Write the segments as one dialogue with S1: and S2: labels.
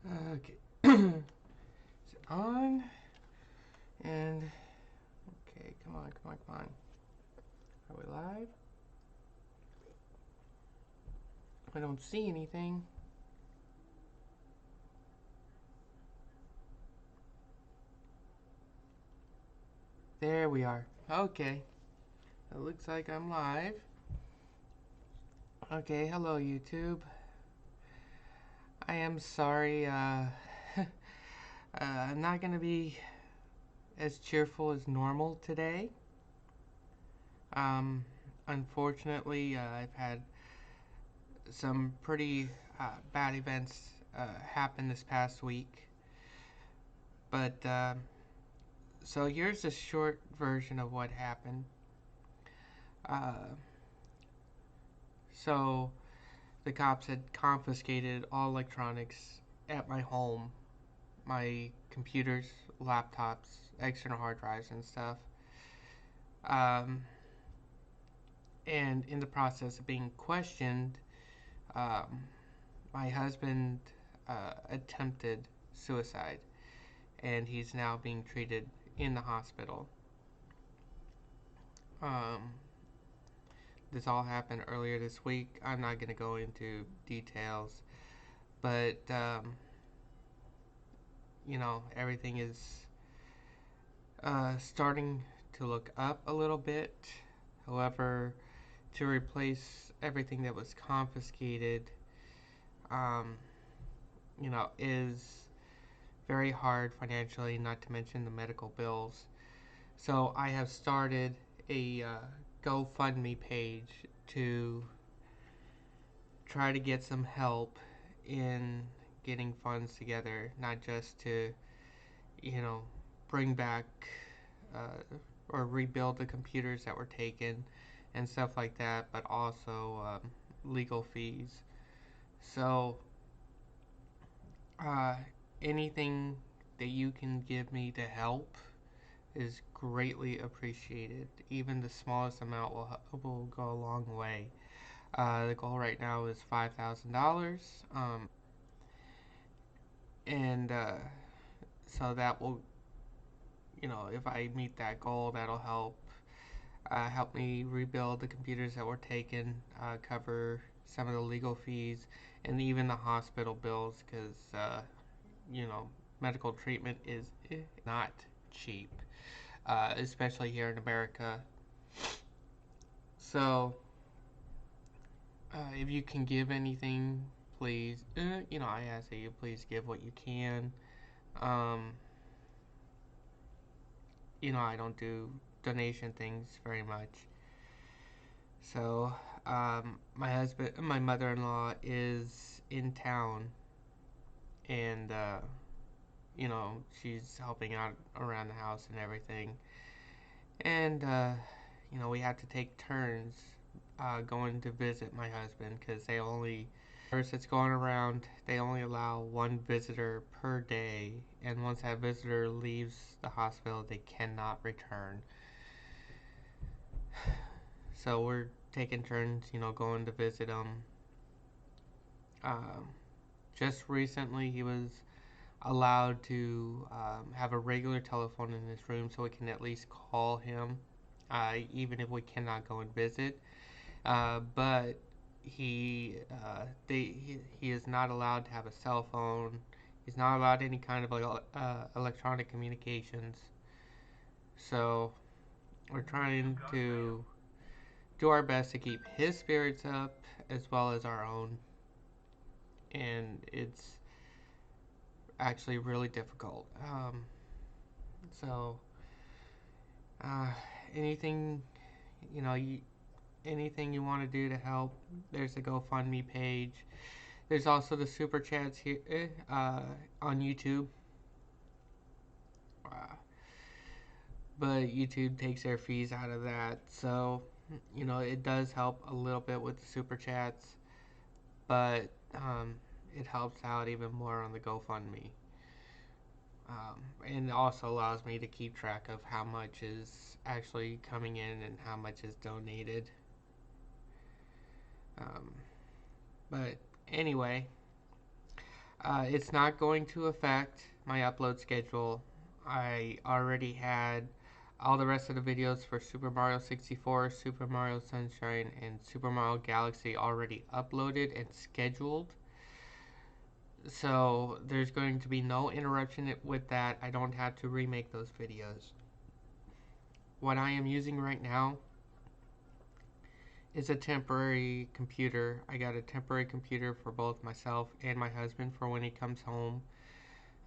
S1: Okay. Is it on? And okay, come on, come on, come on. Are we live? I don't see anything. There we are. Okay. It looks like I'm live. Okay, hello YouTube. I am sorry, I'm not gonna be as cheerful as normal today. Um, Unfortunately, I've had some pretty bad events happen this past week. But so here's a short version of what happened. Uh, so the cops had confiscated all electronics at my home, my computers, laptops, external hard drives, and stuff. Um, and in the process of being questioned, um, my husband attempted suicide, and he's now being treated in the hospital. Um, this all happened earlier this week. I'm not going to go into details, but everything is starting to look up a little bit. However, to replace everything that was confiscated, um, is very hard financially, not to mention the medical bills. So I have started a GoFundMe page to try to get some help in getting funds together, not just to, you know, bring back or rebuild the computers that were taken and stuff like that, but also legal fees. So, uh, anything that you can give me to help is greatly appreciated. Even the smallest amount will go a long way. The goal right now is $5,000, and so that will, if I meet that goal, that'll help me rebuild the computers that were taken, cover some of the legal fees, and even the hospital bills, because you know medical treatment is not cheap, especially here in America. So if you can give anything, please, I ask that you please give what you can. Um, I don't do donation things very much. So, my mother-in-law is in town, and she's helping out around the house and everything. And we have to take turns going to visit my husband because they only first it's going around. They only allow one visitor per day, and once that visitor leaves the hospital, they cannot return. So we're taking turns, going to visit him. Um, just recently, he was allowed to have a regular telephone in his room so we can at least call him, even if we cannot go and visit. But he is not allowed to have a cell phone. He's not allowed any kind of electronic communications. So we're trying to do our best to keep his spirits up as well as our own, and it's actually really difficult. So uh, anything you know, you, anything you want to do to help, there's the GoFundMe page. There's also the super chats here on YouTube. Uh, but YouTube takes their fees out of that. So, it does help a little bit with the super chats, but it helps out even more on the GoFundMe. And it also allows me to keep track of how much is actually coming in and how much is donated. Um, but anyway, It's not going to affect my upload schedule. I already had all the rest of the videos for Super Mario 64, Super Mario Sunshine, and Super Mario Galaxy already uploaded and scheduled. So there's going to be no interruption with that. I don't have to remake those videos. What I am using right now is a temporary computer. I got a temporary computer for both myself and my husband for when he comes home.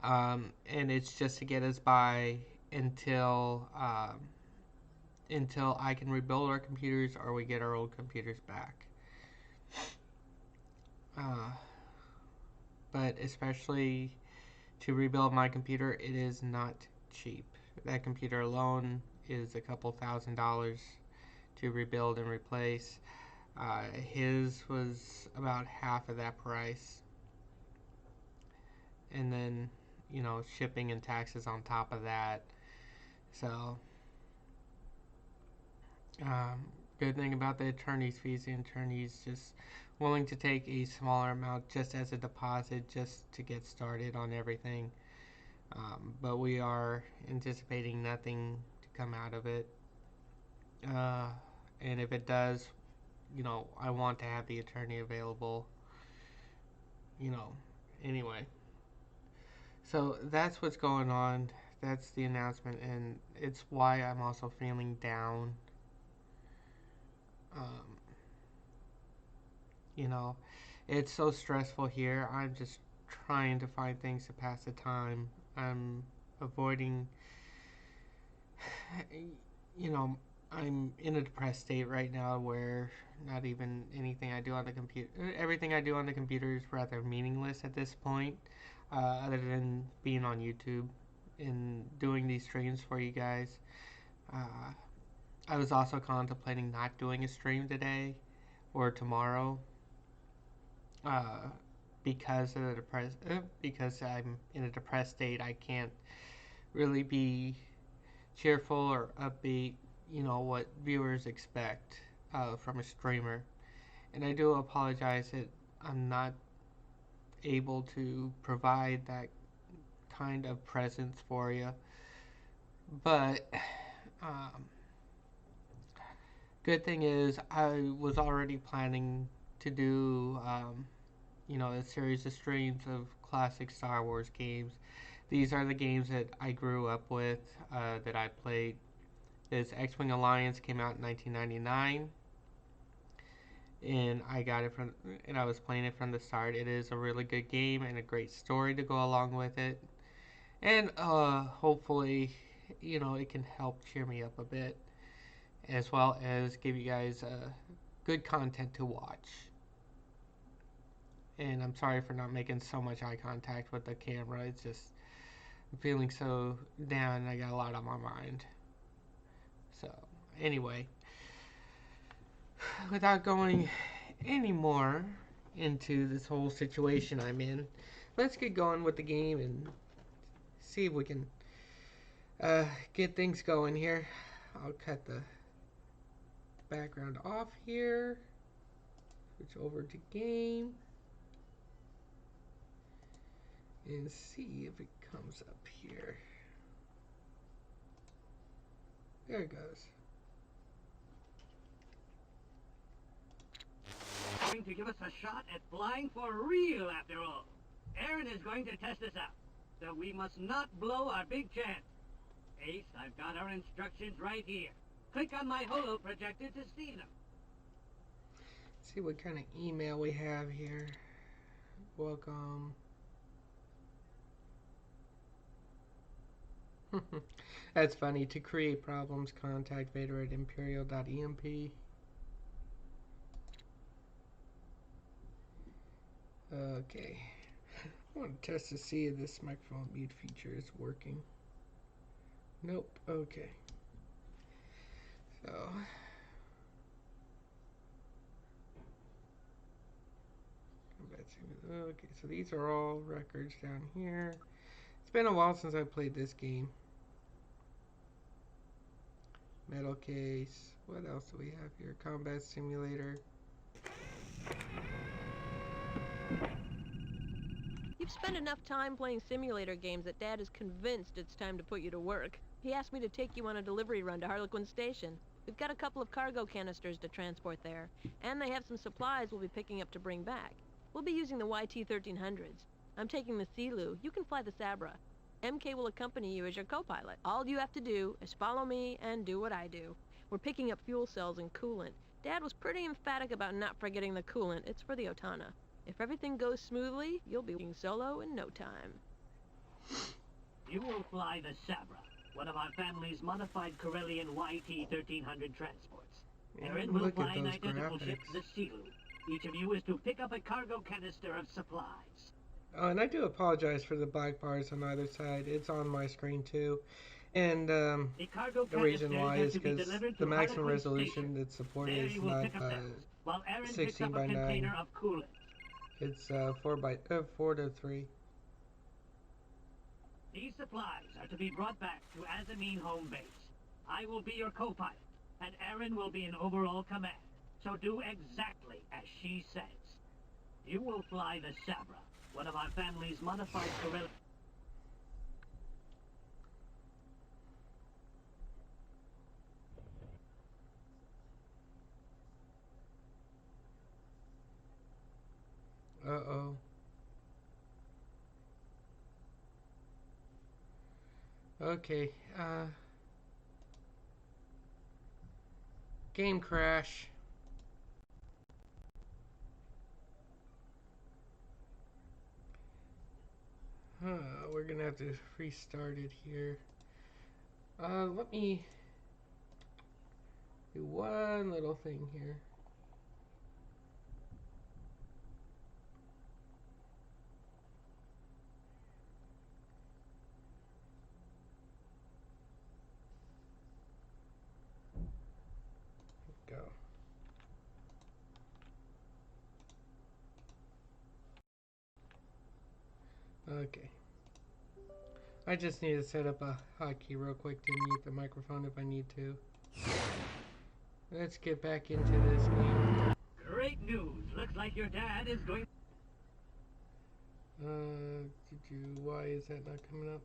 S1: And it's just to get us by until until I can rebuild our computers or we get our old computers back. But especially to rebuild my computer, it is not cheap. That computer alone is a couple $1,000s to rebuild and replace. His was about half of that price. And then, you know, shipping and taxes on top of that. So, good thing about the attorney's fees, the attorney's just willing to take a smaller amount just as a deposit just to get started on everything. But we are anticipating nothing to come out of it. And if it does, you know, I want to have the attorney available, you know, anyway. So that's what's going on. That's the announcement, and it's why I'm also feeling down. Um, you know, it's so stressful here. I'm just trying to find things to pass the time. I'm avoiding, you know, I'm in a depressed state right now where not even anything I do on the computer, everything I do on the computer is rather meaningless at this point, other than being on YouTube and doing these streams for you guys. Uh, I was also contemplating not doing a stream today or tomorrow, uh, because of the because I'm in a depressed state. I can't really be cheerful or upbeat, you know, what viewers expect from a streamer. And I do apologize that I'm not able to provide that kind of presence for you. But um, good thing is I was already planning to do, you know, a series of streams of classic Star Wars games. These are the games that I grew up with, that I played. This X-Wing Alliance came out in 1999, and I was playing it from the start. It is a really good game and a great story to go along with it, and hopefully, you know, it can help cheer me up a bit, as well as give you guys good content to watch. And I'm sorry for not making so much eye contact with the camera. It's just I'm feeling so down and I got a lot on my mind. So, anyway, without going any more into this whole situation I'm in, let's get going with the game and see if we can get things going here. I'll cut the background off here, switch over to game, and see if it comes up here. There it goes.
S2: Going to give us a shot at flying for real after all. Aaron is going to test us out, so we must not blow our big chance. Ace, I've got our instructions right here. Click on my holo projector to see them.
S1: Let's see what kind of email we have here. Welcome. That's funny. To create problems, contact Vader at imperial.emp. Okay. I want to test to see if this microphone mute feature is working. Nope. Okay. So. Okay, so these are all records down here. It's been a while since I played this game. Metal case. What else do we have here? Combat simulator.
S3: You've spent enough time playing simulator games that Dad is convinced it's time to put you to work. He asked me to take you on a delivery run to Harlequin Station. We've got a couple of cargo canisters to transport there, and they have some supplies we'll be picking up to bring back. We'll be using the YT-1300s. I'm taking the Sea-Loo. You can fly the Sabra. MK will accompany you as your co-pilot. All you have to do is follow me and do what I do. We're picking up fuel cells and coolant. Dad was pretty emphatic about not forgetting the coolant. It's for the Otana. If everything goes smoothly, you'll be working solo in no time.
S2: You will fly the Sabra, one of our family's modified Corellian YT-1300 transports. Erin will fly an identical ship, the Sea-Loo. Each of you is to pick up a cargo canister of supplies.
S1: Oh, and I do apologize for the black bars on either side. It's on my screen too. And the reason why is because the maximum resolution that's supported is not 16 by 9. It's 4 to 3.
S2: These supplies are to be brought back to Azameen home base. I will be your co-pilot, and Erin will be in overall command. So do exactly as she says. You will fly the Sabra, one of our family's modified Corellian.
S1: Uh-oh. Okay, game crash. We're gonna have to restart it here. Let me do one little thing here. Go. Okay. I just need to set up a hotkey real quick to mute the microphone if I need to. Let's get back into this game.
S2: Great news! Looks like your dad is going.
S1: Why is that not coming up?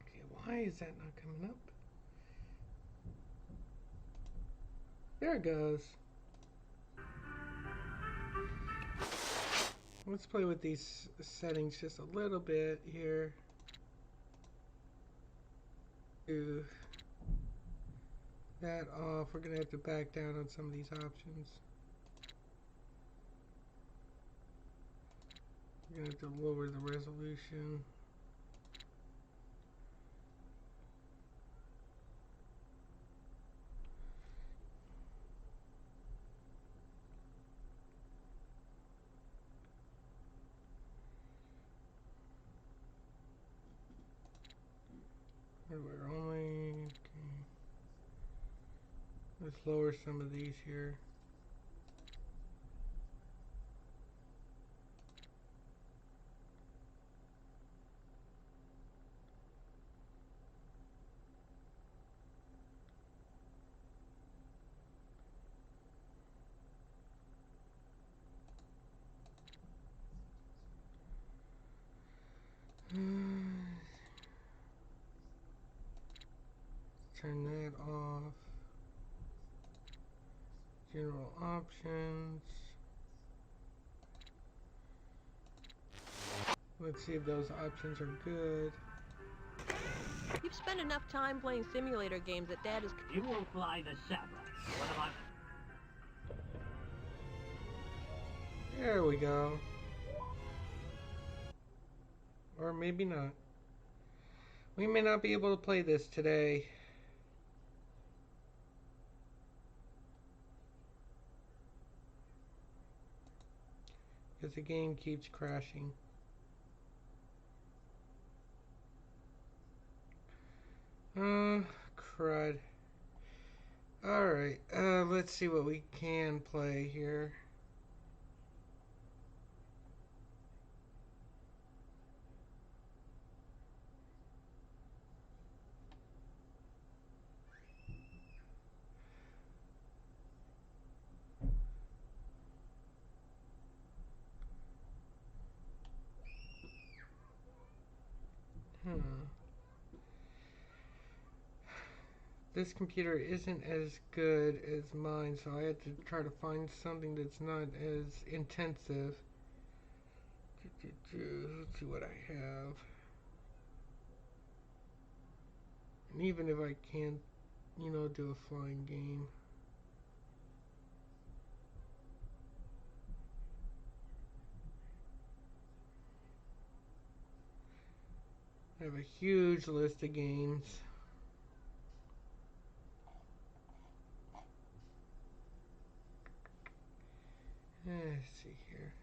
S1: Okay, why is that not coming up? There it goes. Let's play with these settings just a little bit here. Do that off. We're gonna have to back down on some of these options. We're gonna have to lower the resolution. We're only okay. Let's lower some of these here. Turn that off. General options. Let's see if those options are good.
S3: You've spent enough time playing simulator games that Dad is...
S2: You will fly the Sabra, one of our...
S1: There we go. Or maybe not. We may not be able to play this today. because the game keeps crashing. Crud. Alright, let's see what we can play here. This computer isn't as good as mine, so I had to try to find something that's not as intensive. Let's see what I have. And even if I can't, do a flying game. I have a huge list of games. Let's see here.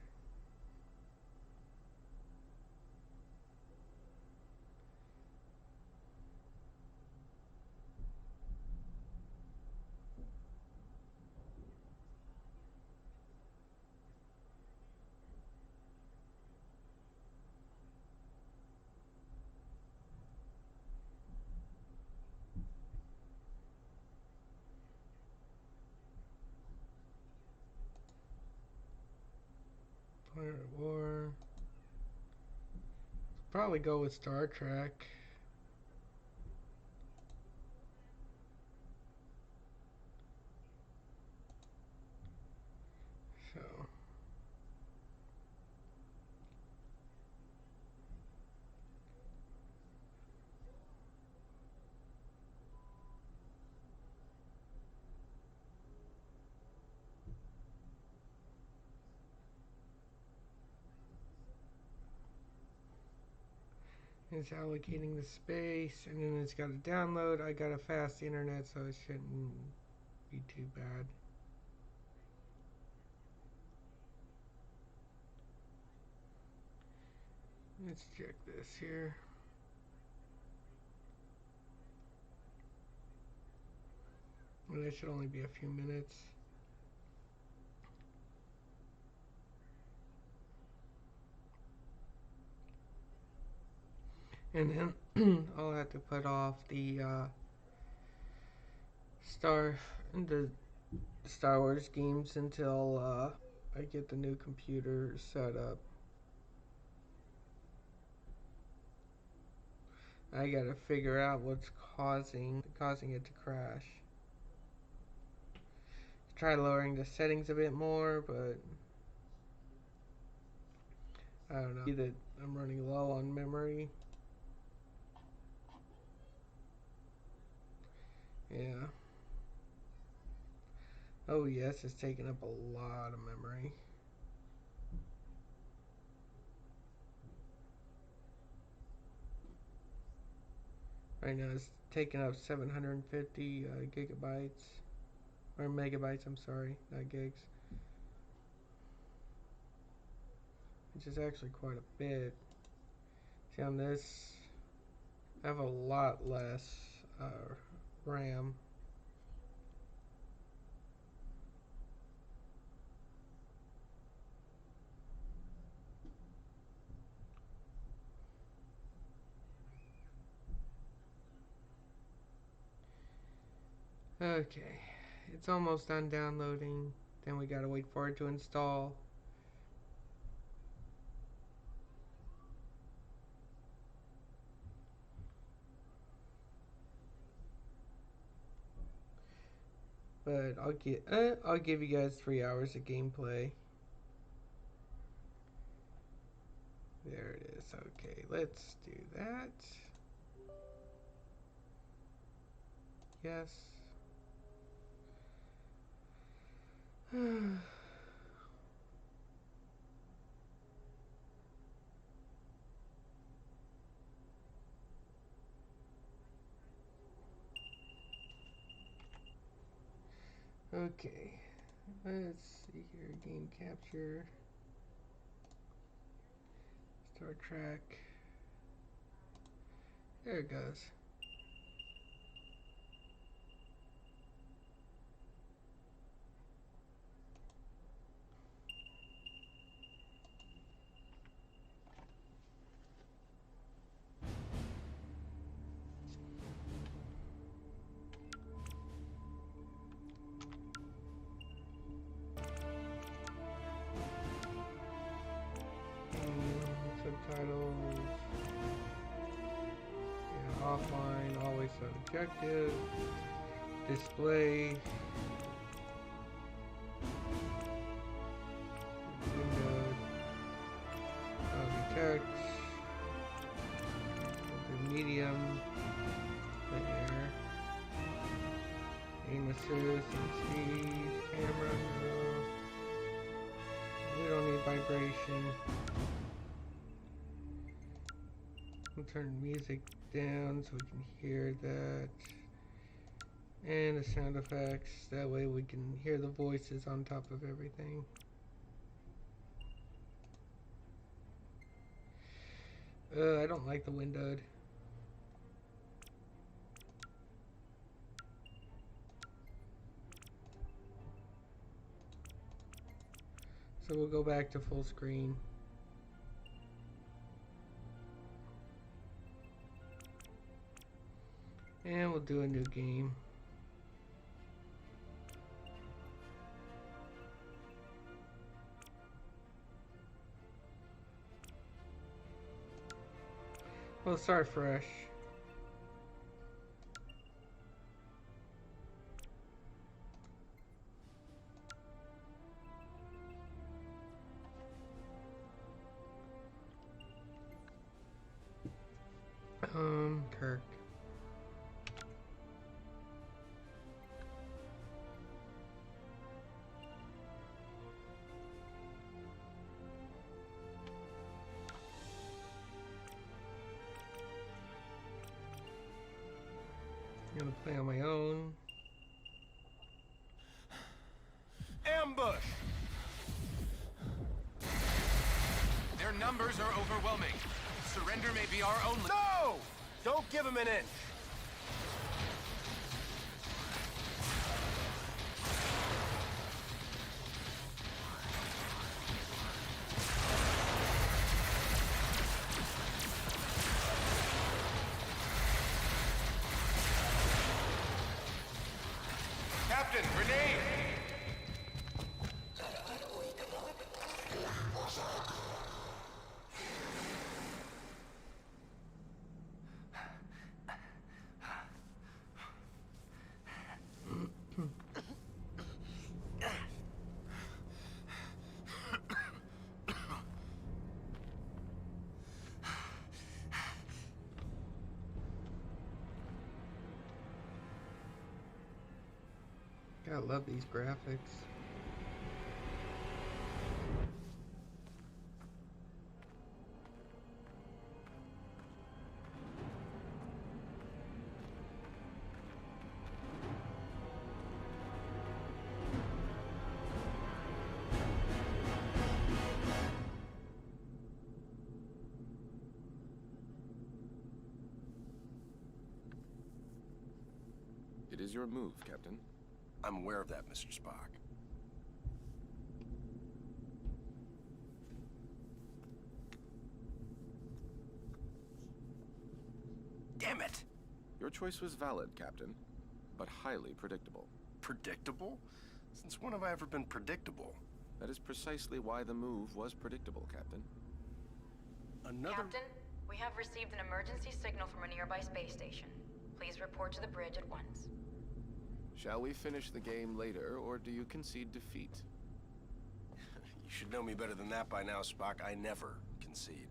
S1: Pirate War. Probably go with Star Trek. So it's allocating the space, and then it's got to download. I got a fast internet, so it shouldn't be too bad. Let's check this here. Well, that should only be a few minutes. And then I'll have to put off the Star the Star Wars games until I get the new computer set up. I gotta figure out what's causing it to crash. Try lowering the settings a bit more, but I don't know. See that I'm running low on memory. Yeah. Oh yes, it's taking up a lot of memory. Right now it's taking up 750 gigabytes. Or megabytes, I'm sorry, not gigs. Which is actually quite a bit. See, on this, I have a lot less RAM. Okay, it's almost done downloading. Then we gotta wait for it to install. But I'll give you guys 3 hours of gameplay. There it is. Okay, let's do that. Yes. Okay. Let's see here. Game capture. Star Trek. There it goes. Subtitles. Yeah, offline, always subjective. Display. Window. Text. The medium. There. Aim assist and speed. Camera. No. We don't need vibration. We'll turn music down so we can hear that. And the sound effects. That way we can hear the voices on top of everything. I don't like the windowed. So we'll go back to full screen. And we'll do a new game. We'll start fresh. Kirk. I'm gonna play on my own.
S4: Ambush! Their numbers are overwhelming. Surrender may be our only... No! Don't give them an inch! Captain, grenade!
S1: I love these graphics.
S5: It is your move, Captain.
S4: I'm aware of that, Mr. Spock. Damn it!
S5: Your choice was valid, Captain, but highly predictable.
S4: Predictable? Since when have I ever been predictable?
S5: That is precisely why the move was predictable, Captain.
S6: Captain, we have received an emergency signal from a nearby space station. Please report to the bridge at once.
S5: Shall we finish the game later, or do you concede defeat?
S4: You should know me better than that by now, Spock. I never concede.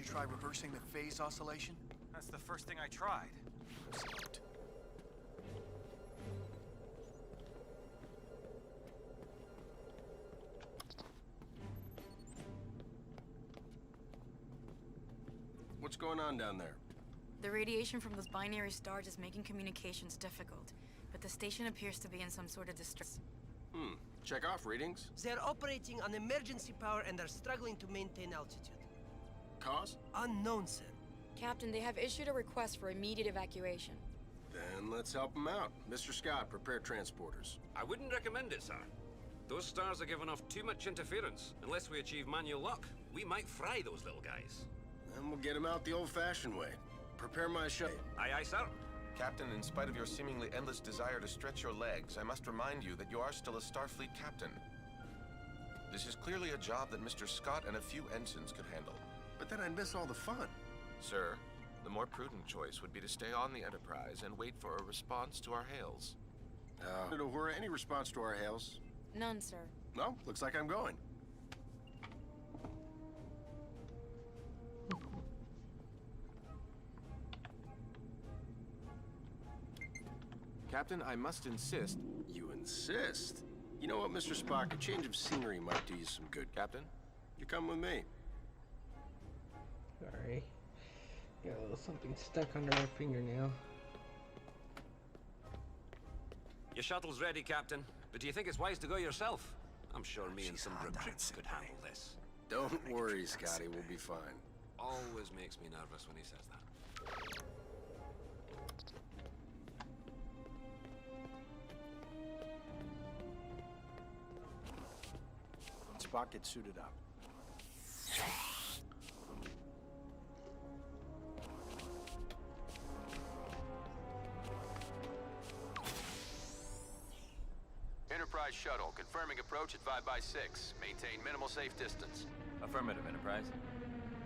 S7: Try reversing the phase oscillation?
S8: That's the first thing I tried. What's going on down there?
S6: The radiation from those binary stars is making communications difficult, but the station appears to be in some sort of distress.
S8: Check off readings.
S9: They're operating on emergency power and are struggling to maintain altitude.
S8: Cause?
S9: Unknown, sir.
S6: Captain, they have issued a request for immediate evacuation.
S8: Then let's help them out. Mr. Scott, prepare transporters.
S10: I wouldn't recommend it, sir. Those stars are giving off too much interference. Unless we achieve manual lock, we might fry those little guys.
S8: Then we'll get them out the old-fashioned way. Prepare my shuttle.
S10: Aye, aye, sir.
S11: Captain, in spite of your seemingly endless desire to stretch your legs, I must remind you that you are still a Starfleet captain. This is clearly a job that Mr. Scott and a few ensigns could handle.
S8: But then I'd miss all the fun.
S11: Sir, the more prudent choice would be to stay on the Enterprise and wait for a response to our hails.
S8: Uhura, any response to our hails?
S6: None, sir.
S8: No, looks like I'm going.
S5: Captain, I must insist.
S8: You insist? You know what, Mr. Spock? A change of scenery might do you some good.
S5: Captain?
S8: You come with me.
S1: Sorry. Got a little something stuck under my fingernail.
S10: Your shuttle's ready, Captain. But do you think it's wise to go yourself? I'm sure me and some recruits could handle this.
S8: Don't worry, Scotty. We'll be fine.
S10: Always makes me nervous when he says that.
S8: Spock, get suited up.
S12: Enterprise shuttle, confirming approach at 5x6. Maintain minimal safe distance.
S13: Affirmative, Enterprise.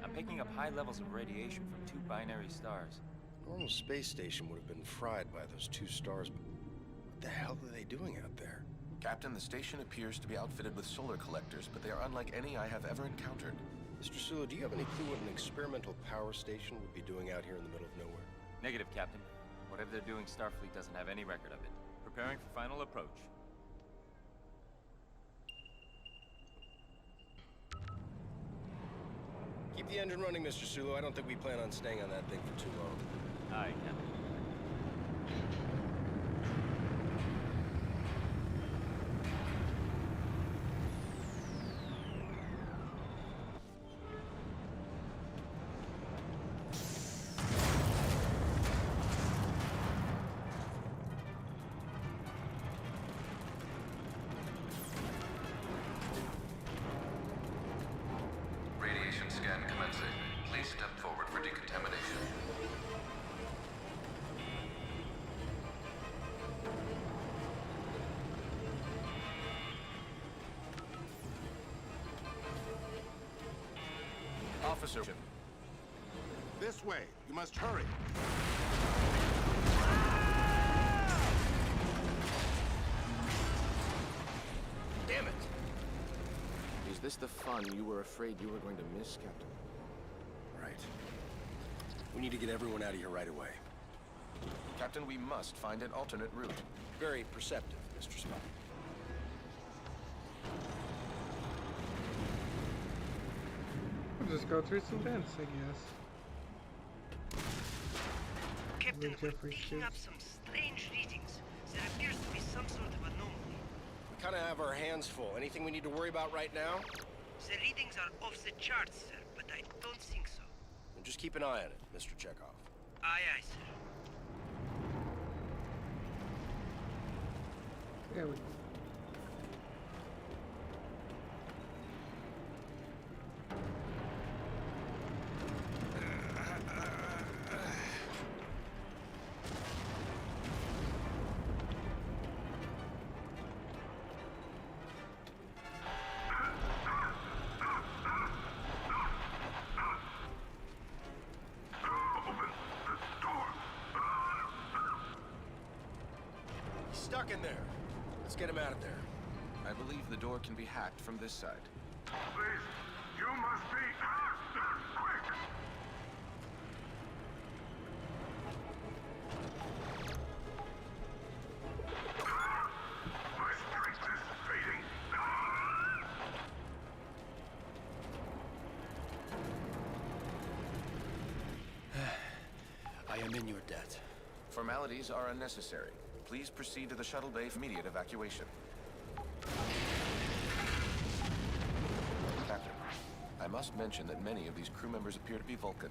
S13: I'm picking up high levels of radiation from 2 binary stars.
S8: A normal space station would have been fried by those 2 stars, but what the hell are they doing out there?
S11: Captain, the station appears to be outfitted with solar collectors, but they are unlike any I have ever encountered.
S8: Mr. Sulu, do you have any clue what an experimental power station would be doing out here in the middle of nowhere?
S13: Negative, Captain. Whatever they're doing, Starfleet doesn't have any record of it. Preparing for final approach.
S8: Keep the engine running, Mr. Sulu. I don't think we plan on staying on that thing for too long.
S13: Aye, Captain.
S12: Radiation scan commencing. Please step forward for decontamination.
S11: Officer.
S4: This way. You must hurry.
S8: Damn it!
S5: Is this the fun you were afraid you were going to miss, Captain?
S8: Right. We need to get everyone out of here right away.
S11: Captain, we must find an alternate route.
S8: Very perceptive, Mr. Spock.
S1: We'll just go through some vents, I guess.
S9: Captain, we're
S1: Jeffrey
S9: picking up
S1: shoots.
S9: some strange readings. There appears to be some sort of anomaly.
S8: We kind of have our hands full. Anything we need to worry about right now?
S9: The readings are off the charts, sir, but I don't think so.
S8: Then just keep an eye on it, Mr. Chekhov.
S9: Aye, aye, sir.
S1: There we go.
S8: He's stuck in there. Let's get him out of there.
S11: I believe the door can be hacked from this side.
S4: Please, you must be quick. My strength is fading.
S8: I'm in your debt.
S11: Formalities are unnecessary. Please proceed to the shuttle bay for immediate evacuation. Captain, I must mention that many of these crew members appear to be Vulcan.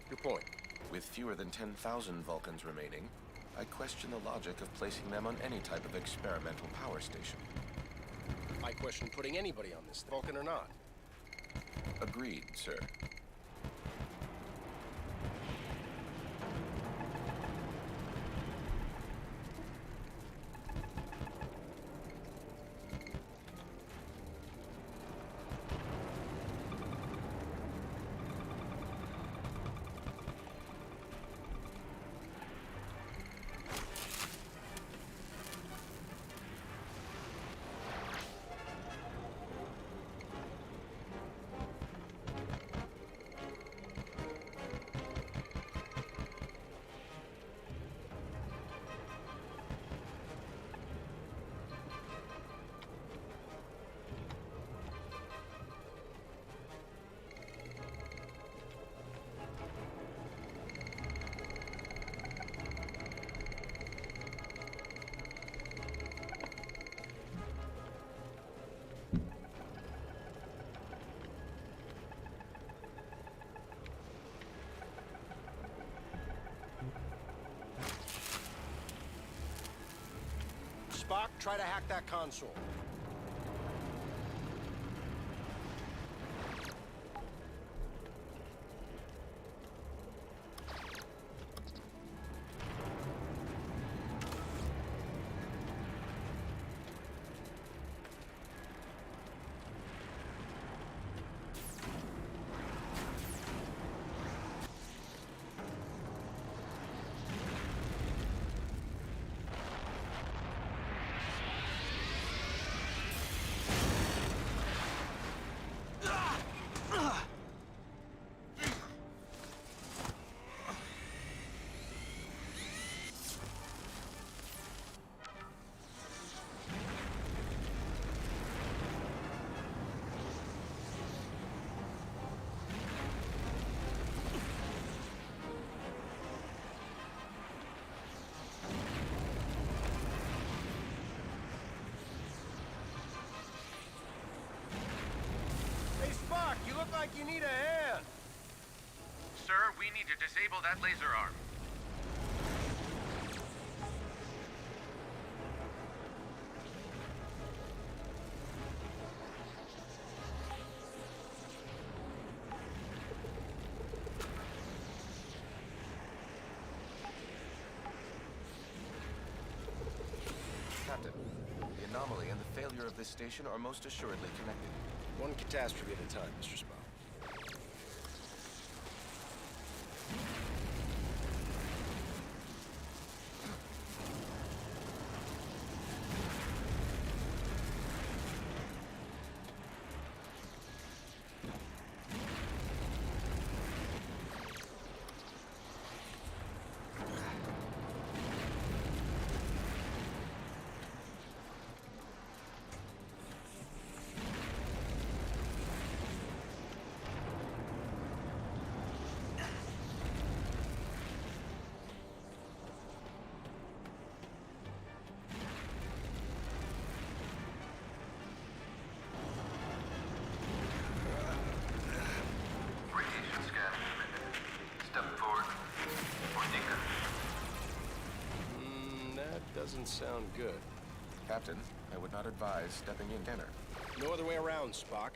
S8: Your point.
S11: With fewer than 10,000 Vulcans remaining, I question the logic of placing them on any type of experimental power station.
S8: I question putting anybody on this, Vulcan or not.
S11: Agreed, sir.
S8: Spock, try to hack that console. You look like you need a hand.
S4: Sir, we need to disable that laser arm.
S11: Captain, the anomaly and the failure of this station are most assuredly connected.
S8: One catastrophe at a time, Mr. Spock. Doesn't sound good.
S11: Captain, I would not advise stepping in dinner.
S8: No other way around, Spock.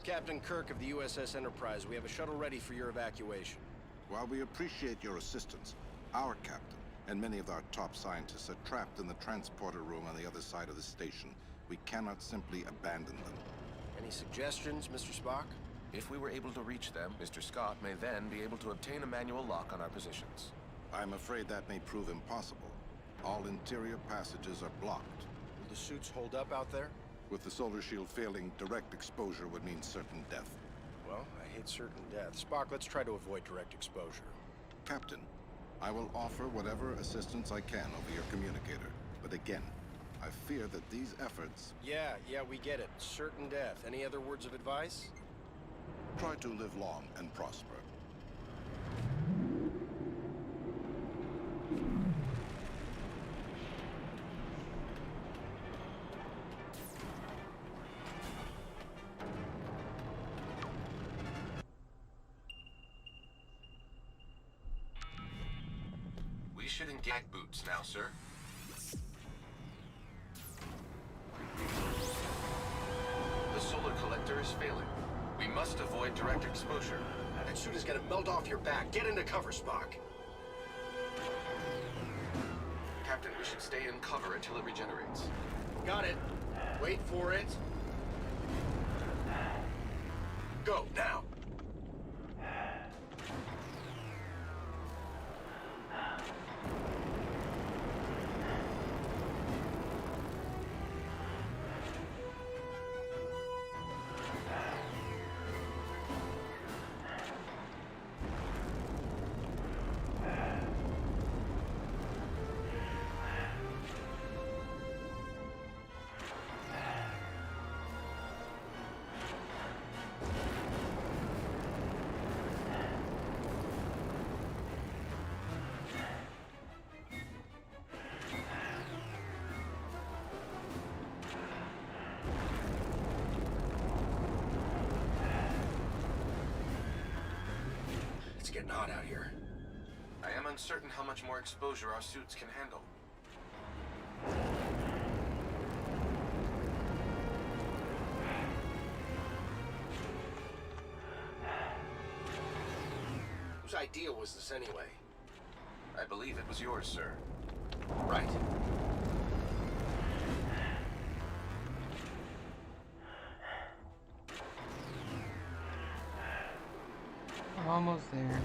S8: Captain Kirk of the USS Enterprise, we have a shuttle ready for your evacuation.
S14: While we appreciate your assistance, our captain and many of our top scientists are trapped in the transporter room on the other side of the station. We cannot simply abandon them.
S8: Any suggestions, Mr. Spock?
S11: If we were able to reach them, Mr. Scott may then be able to obtain a manual lock on our positions.
S14: I'm afraid that may prove impossible. All interior passages are blocked.
S8: Will the suits hold up out there?
S14: With the solar shield failing, direct exposure would mean certain death.
S8: Well, I hate certain death. Spock, let's try to avoid direct exposure.
S14: Captain, I will offer whatever assistance I can over your communicator. But again, I fear that these efforts...
S8: Yeah, we get it. Certain death. Any other words of advice?
S14: Try to live long and prosper.
S11: We should engage boots now, sir. The solar collector is failing. We must avoid direct exposure.
S8: That suit is gonna melt off your back. Get into cover, Spock.
S11: Captain, we should stay in cover until it regenerates.
S8: Got it. Wait for it. Go, now. It's getting hot out here.
S11: I am uncertain how much more exposure our suits can handle.
S8: Whose idea was this anyway?
S11: I believe it was yours, sir.
S8: Right.
S1: We're almost there.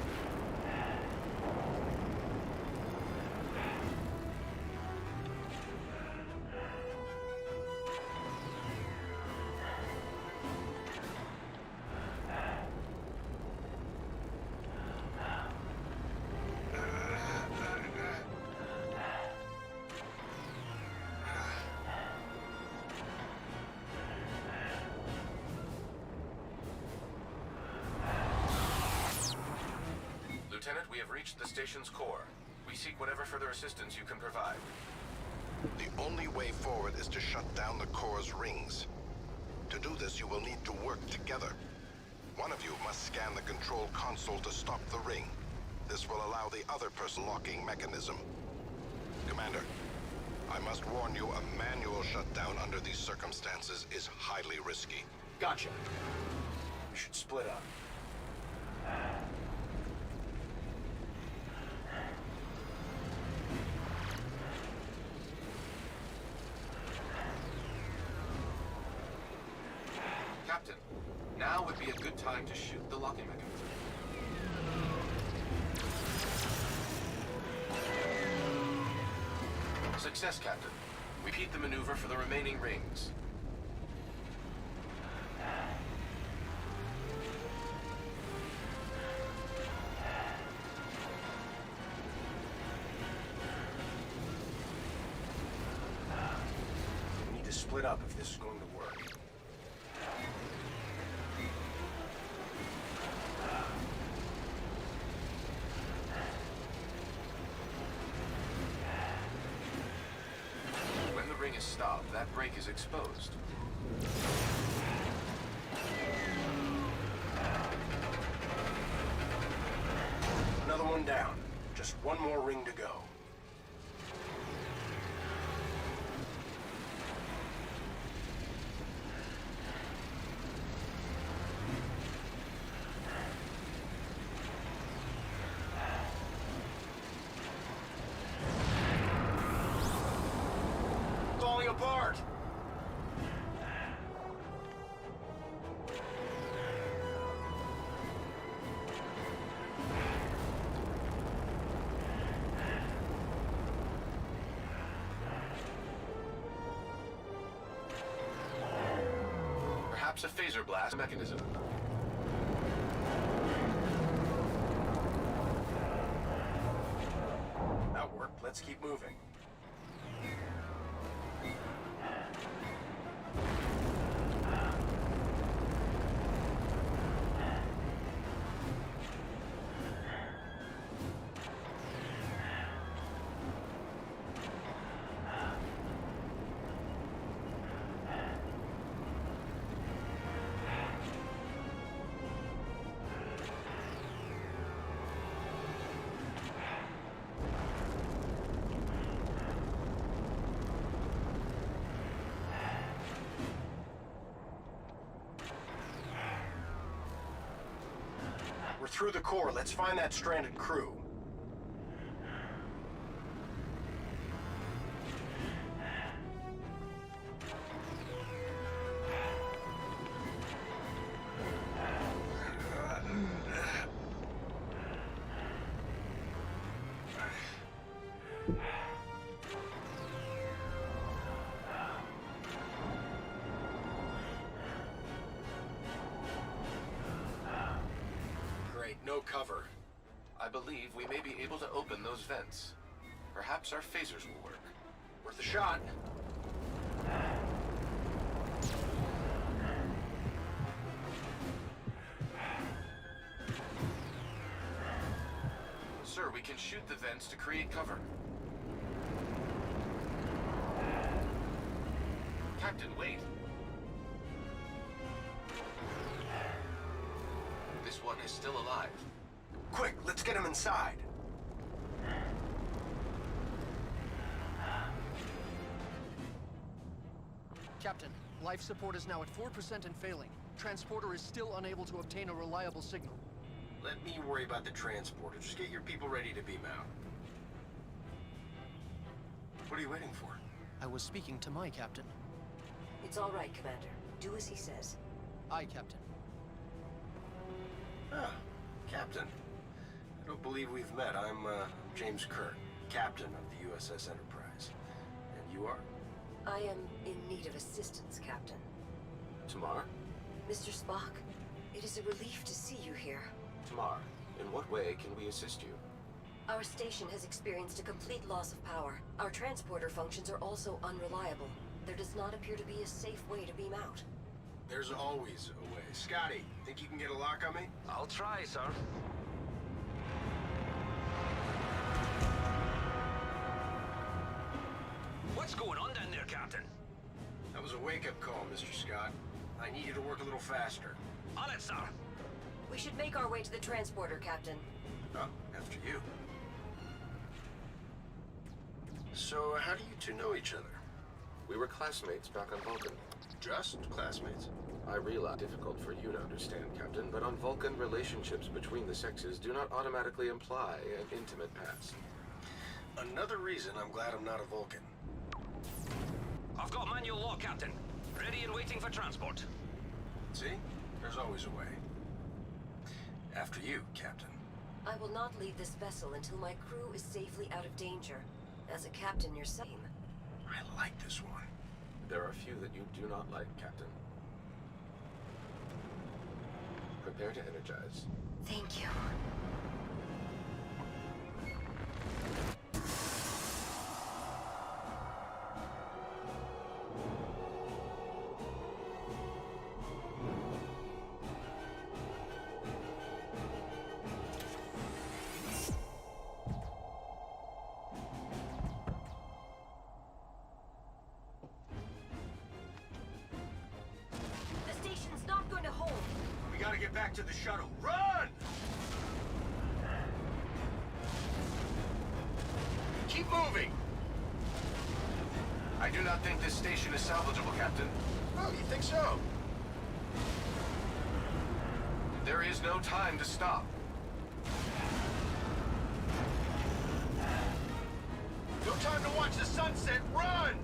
S11: Lieutenant, we have reached the station's core. We seek whatever further assistance you can provide.
S14: The only way forward is to shut down the core's rings. To do this, you will need to work together. One of you must scan the control console to stop the ring. This will allow the other person locking mechanism. Commander, I must warn you, a manual shutdown under these circumstances is highly risky.
S8: Gotcha. We should split up.
S11: Captain, now would be a good time to shoot the locking mechanism. Success, Captain. Repeat the maneuver for the remaining rings.
S8: We need to split up if this is going to work.
S11: When the ring is stopped, that break is exposed.
S8: Another one down. Just one more ring to go. Falling apart!
S11: Perhaps a phaser blast mechanism.
S8: Let's keep moving. We're through the core. Let's find that stranded crew. Great, no cover.
S11: I believe we may be able to open those vents. Perhaps our phasers will work.
S8: Worth a shot.
S11: Sir, we can shoot the vents to create cover. Captain, wait. This one is still alive.
S8: Quick, let's get him inside.
S15: Captain, life support is now at 4% and failing. Transporter is still unable to obtain a reliable signal.
S8: Let me worry about the transporter. Just get your people ready to beam out. What are you waiting for?
S15: I was speaking to my captain.
S16: It's all right, Commander. Do as he says.
S15: Aye, Captain.
S8: Ah, Captain. I don't believe we've met. I'm James Kirk, Captain of the USS Enterprise. And you are?
S16: I am in need of assistance, Captain.
S11: Tamar?
S16: Mr. Spock, it is a relief to see you here.
S11: Tamar, in what way can we assist you?
S16: Our station has experienced a complete loss of power. Our transporter functions are also unreliable. There does not appear to be a safe way to beam out.
S8: There's always a way. Scotty, think you can get a lock on me?
S10: I'll try, sir. What's going on down there, Captain?
S8: That was a wake-up call, Mr. Scott. I need you to work a little faster.
S10: On it, sir.
S16: We should make our way to the transporter, Captain.
S8: Oh, after you. So, how do you two know each other?
S11: We were classmates back on Vulcan.
S8: Just classmates?
S11: I realize it's difficult for you to understand, Captain, but on Vulcan, relationships between the sexes do not automatically imply an intimate past.
S8: Another reason I'm glad I'm not a Vulcan.
S10: I've got manual lock, Captain. Ready and waiting for transport.
S8: See? There's always a way. After you, Captain.
S16: I will not leave this vessel until my crew is safely out of danger. As a captain yourself.
S8: I like this one.
S11: There are few that you do not like, Captain. Prepare to energize.
S16: Thank you.
S8: We gotta get back to the shuttle. Run! Keep moving!
S11: I do not think this station is salvageable, Captain.
S8: Oh, you think so?
S11: There is no time to stop.
S8: No time to watch the sunset. Run!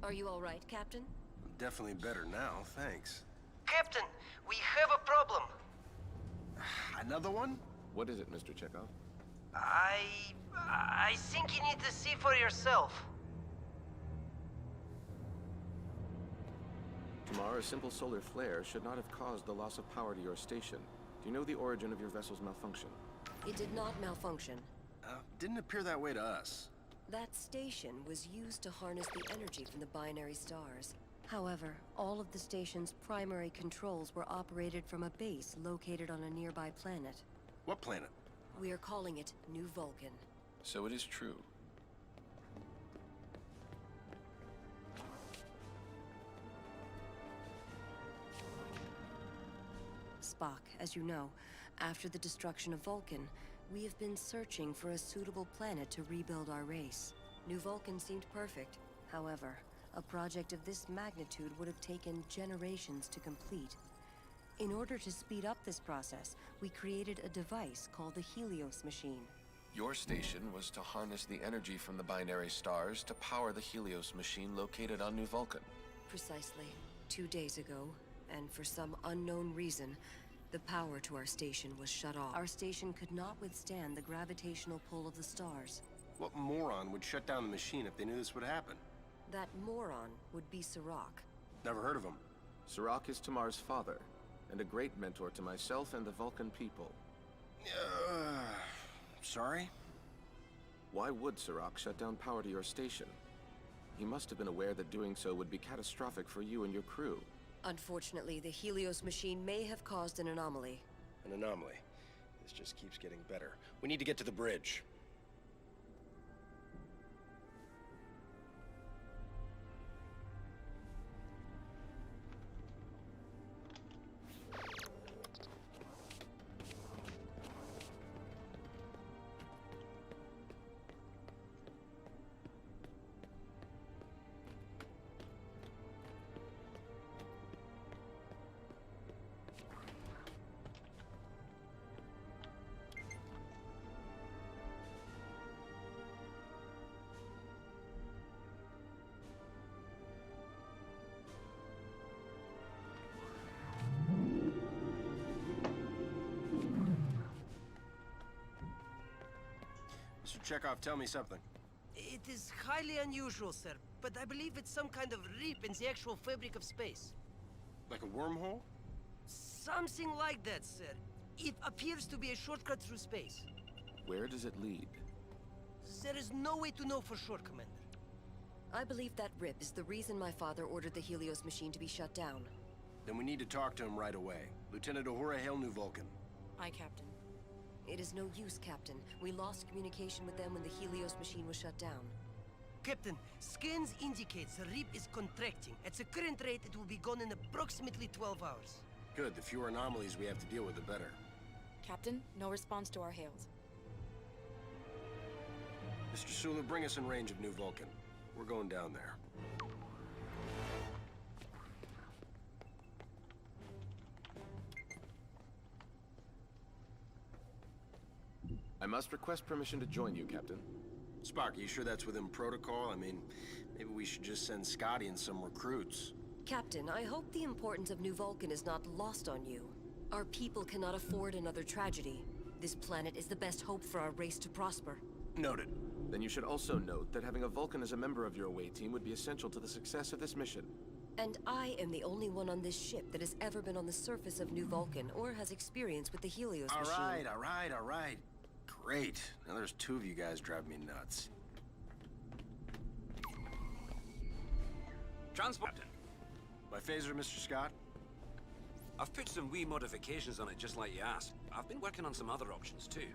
S16: Are you all right, Captain?
S8: I'm definitely better now, thanks.
S17: Captain, we have a problem.
S8: Another one?
S5: What is it, Mr. Chekhov?
S17: I think you need to see for yourself.
S5: Tamar, a simple solar flare should not have caused the loss of power to your station. Do you know the origin of your vessel's malfunction?
S16: It did not malfunction.
S8: Didn't appear that way to us.
S16: That station was used to harness the energy from the binary stars. However, all of the station's primary controls were operated from a base located on a nearby planet.
S8: What planet?
S16: We are calling it New Vulcan.
S5: So it is true.
S16: Spock, as you know, after the destruction of Vulcan, we have been searching for a suitable planet to rebuild our race. New Vulcan seemed perfect. However, a project of this magnitude would have taken generations to complete. In order to speed up this process, we created a device called the Helios machine.
S11: Your station was to harness the energy from the binary stars to power the Helios machine located on New Vulcan.
S16: Precisely. 2 days ago, and for some unknown reason, the power to our station was shut off. Our station could not withstand the gravitational pull of the stars.
S8: What moron would shut down the machine if they knew this would happen?
S16: That moron would be Sirach.
S8: Never heard of him.
S5: Sirach is Tamar's father, and a great mentor to myself and the Vulcan people.
S8: Sorry?
S5: Why would Sirach shut down power to your station? He must have been aware that doing so would be catastrophic for you and your crew.
S16: Unfortunately, the Helios machine may have caused an anomaly.
S8: An anomaly. This just keeps getting better. We need to get to the bridge. Mr. Chekhov, tell me something.
S17: It is highly unusual, sir, but I believe it's some kind of rip in the actual fabric of space.
S8: Like a wormhole?
S17: Something like that, sir. It appears to be a shortcut through space.
S5: Where does it lead?
S17: There is no way to know for sure, Commander.
S16: I believe that rip is the reason my father ordered the Helios machine to be shut down.
S8: Then we need to talk to him right away. Lieutenant Uhura, hail New Vulcan.
S6: Aye, Captain.
S16: It is no use, Captain. We lost communication with them when the Helios machine was shut down.
S17: Captain, scans indicate the rip is contracting. At the current rate, it will be gone in approximately 12 hours.
S8: Good. The fewer anomalies we have to deal with, the better.
S6: Captain, no response to our hails.
S8: Mr. Sulu, bring us in range of New Vulcan. We're going down there.
S5: I must request permission to join you, Captain.
S8: Spock, are you sure that's within protocol? I mean, maybe we should just send Scotty and some recruits.
S16: Captain, I hope the importance of New Vulcan is not lost on you. Our people cannot afford another tragedy. This planet is the best hope for our race to prosper.
S8: Noted.
S5: Then you should also note that having a Vulcan as a member of your away team would be essential to the success of this mission.
S16: And I am the only one on this ship that has ever been on the surface of New Vulcan or has experience with the Helios machine.
S8: All right. Great. Now there's two of you guys driving me nuts.
S10: Transport.
S8: My phaser, Mr. Scott?
S10: I've put some wee modifications on it just like you asked. I've been working on some other options too.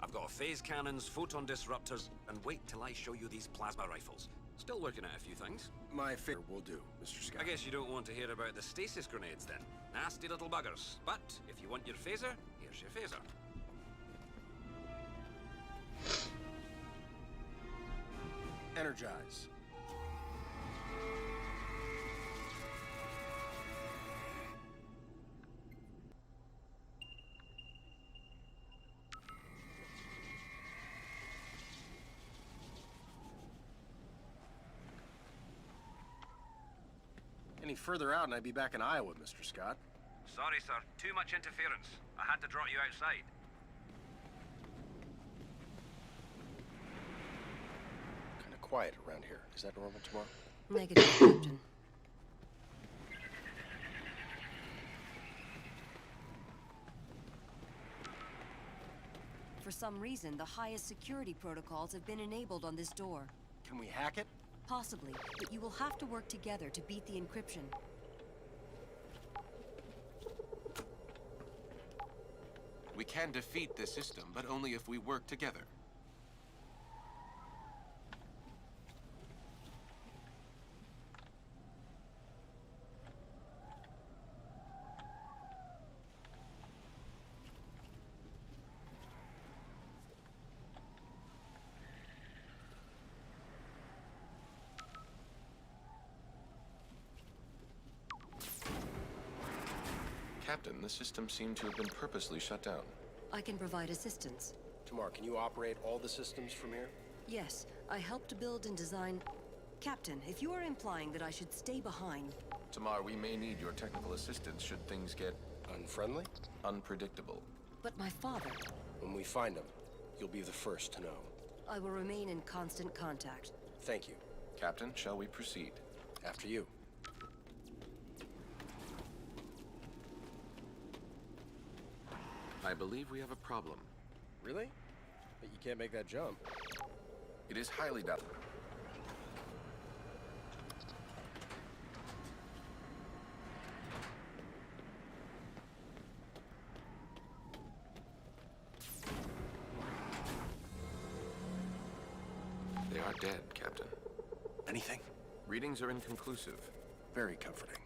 S10: I've got phase cannons, photon disruptors, and wait till I show you these plasma rifles. Still working at a few things.
S8: My phaser will do, Mr. Scott.
S10: I guess you don't want to hear about the stasis grenades then. Nasty little buggers. But if you want your phaser, here's your phaser.
S8: Energize. further out and I'd be back in Iowa, Mr. Scott.
S10: Sorry, sir. Too much interference. I had to draw you outside.
S8: Kind of quiet around here. Is that normal tomorrow?
S16: Negative, Captain. For some reason, the highest security protocols have been enabled on this door.
S8: Can we hack it?
S16: Possibly, but you will have to work together to beat the encryption.
S11: We can defeat this system, but only if we work together. Captain, the system seemed to have been purposely shut down.
S16: I can provide assistance.
S8: Tamar, can you operate all the systems from here?
S16: Yes, I helped to build and design... Captain, if you are implying that I should stay behind...
S11: Tamar, we may need your technical assistance should things get...
S8: unfriendly?
S11: Unpredictable.
S16: But my father...
S8: When we find him, you'll be the first to know.
S16: I will remain in constant contact.
S8: Thank you.
S11: Captain, shall we proceed?
S8: After you.
S11: I believe we have a problem.
S8: Really? But you can't make that jump.
S11: It is highly doubtful. They are dead, Captain.
S8: Anything?
S11: Readings are inconclusive.
S8: Very comforting.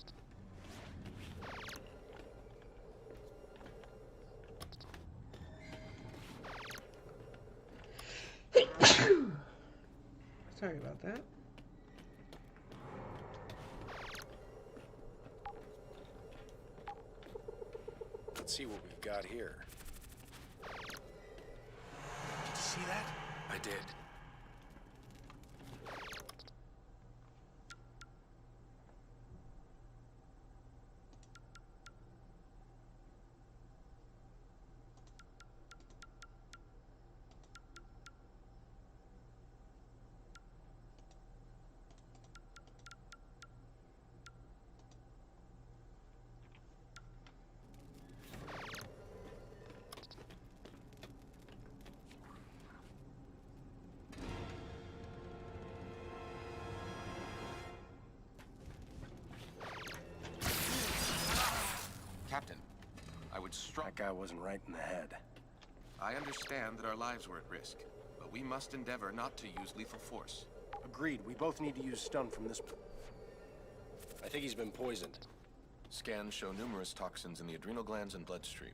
S1: Sorry about that.
S8: Let's see what we've got here.
S7: Did you see that?
S11: I did. Captain, I would
S8: That guy wasn't right in the head.
S11: I understand that our lives were at risk, but we must endeavor not to use lethal force.
S8: Agreed. We both need to use stun from this... I think he's been poisoned.
S11: Scans show numerous toxins in the adrenal glands and bloodstream.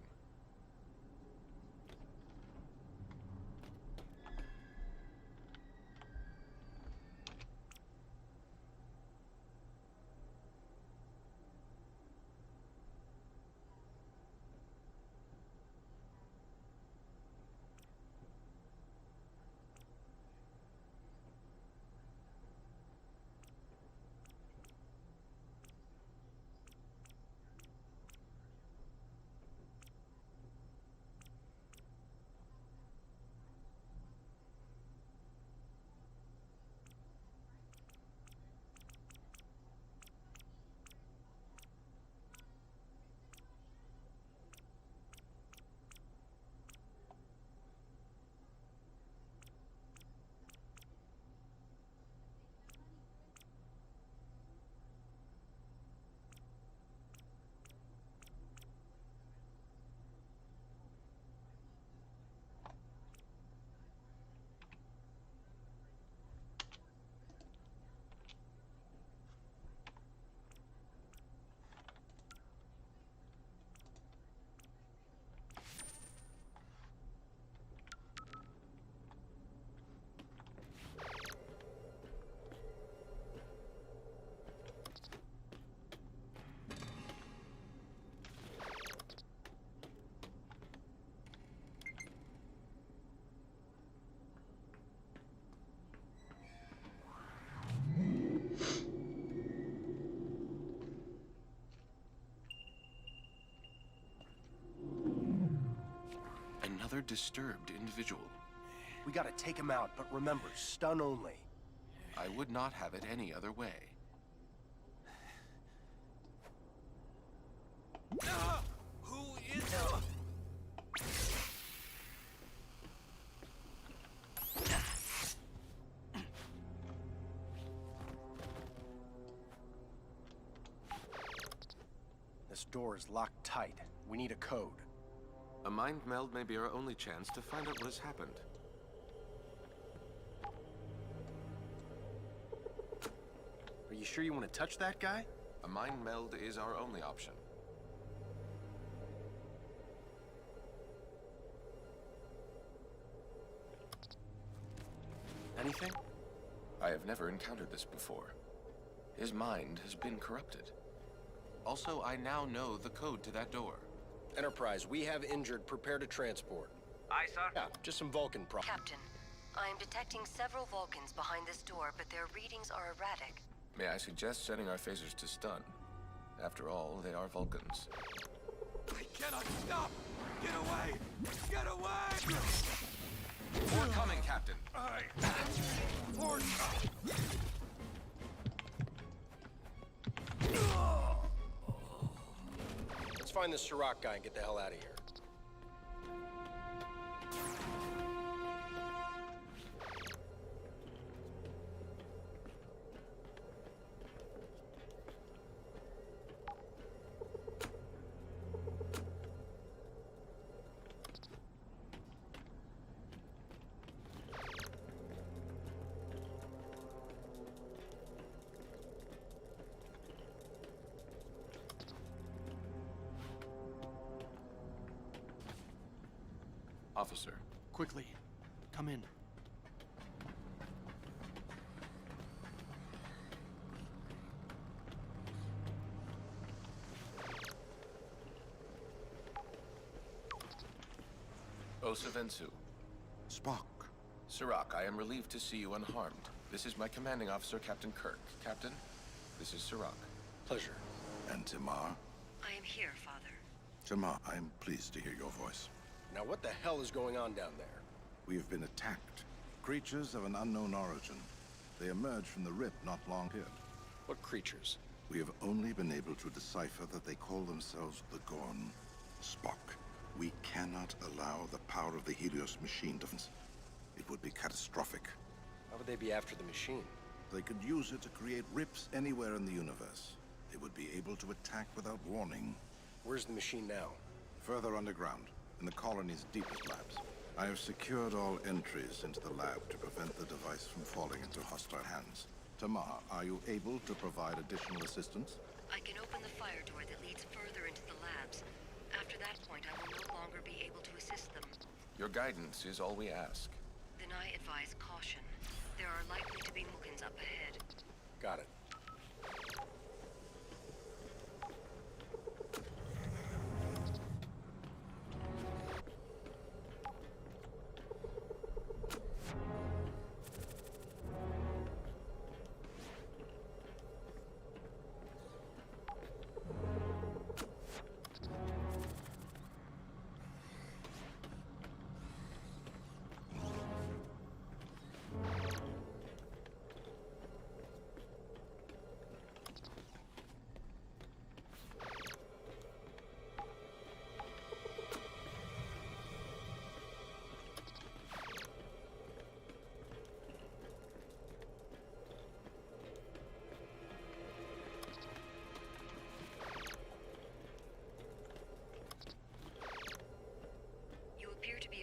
S11: another disturbed individual.
S8: We gotta take him out, but remember, stun only.
S11: I would not have it any other way.
S10: Who is...
S8: This door is locked tight. We need a code.
S11: A mind meld may be our only chance to find out what has happened.
S8: Are you sure you want to touch that guy?
S11: A mind meld is our only option.
S8: Anything?
S11: I have never encountered this before. His mind has been corrupted. Also, I now know the code to that door.
S8: Enterprise, we have injured. Prepare to transport.
S9: Aye, sir.
S8: Yeah, just some Vulcan problems.
S16: Captain, I am detecting several Vulcans behind this door, but their readings are erratic.
S11: May I suggest setting our phasers to stun? After all, they are Vulcans.
S4: I cannot stop! Get away! Get away!
S11: We're coming, Captain.
S4: Aye. Force!
S8: Let's find this Sirach guy and get the hell out of here.
S11: Officer.
S15: Quickly, come in.
S11: Osavensu.
S14: Spock.
S11: Sirach, I am relieved to see you unharmed. This is my commanding officer, Captain Kirk. Captain, this is Sirach.
S8: Pleasure.
S14: And Tamar.
S16: I am here, Father.
S14: Tamar, I am pleased to hear your voice.
S8: Now what the hell is going on down there?
S14: We have been attacked. Creatures of an unknown origin. They emerged from the rip not long ago.
S8: What creatures?
S14: We have only been able to decipher that they call themselves the Gorn. Spock, we cannot allow the power of the Helios machine to... It would be catastrophic.
S8: How would they be after the machine?
S14: They could use it to create rips anywhere in the universe. They would be able to attack without warning.
S8: Where's the machine now?
S14: Further underground, in the colony's deepest labs. I have secured all entries into the lab to prevent the device from falling into hostile hands. Tamar, are you able to provide additional assistance?
S16: I can open the fire door that leads further into the labs. After that point, I will no longer be able to assist them.
S11: Your guidance is all we ask.
S16: Then I advise caution. There are likely to be Mookins up ahead.
S8: Got it.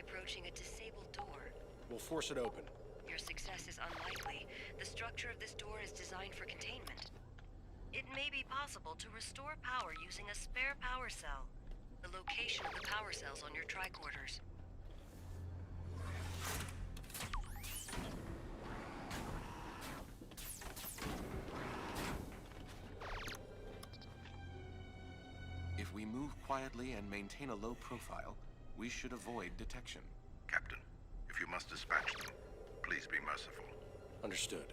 S16: Approaching a disabled door.
S8: We'll force it open.
S16: Your success is unlikely. The structure of this door is designed for containment. It may be possible to restore power using a spare power cell. The location of the power cells on your tricorders.
S11: If we move quietly and maintain a low profile, we should avoid detection.
S14: Captain, if you must dispatch them, please be merciful.
S8: Understood.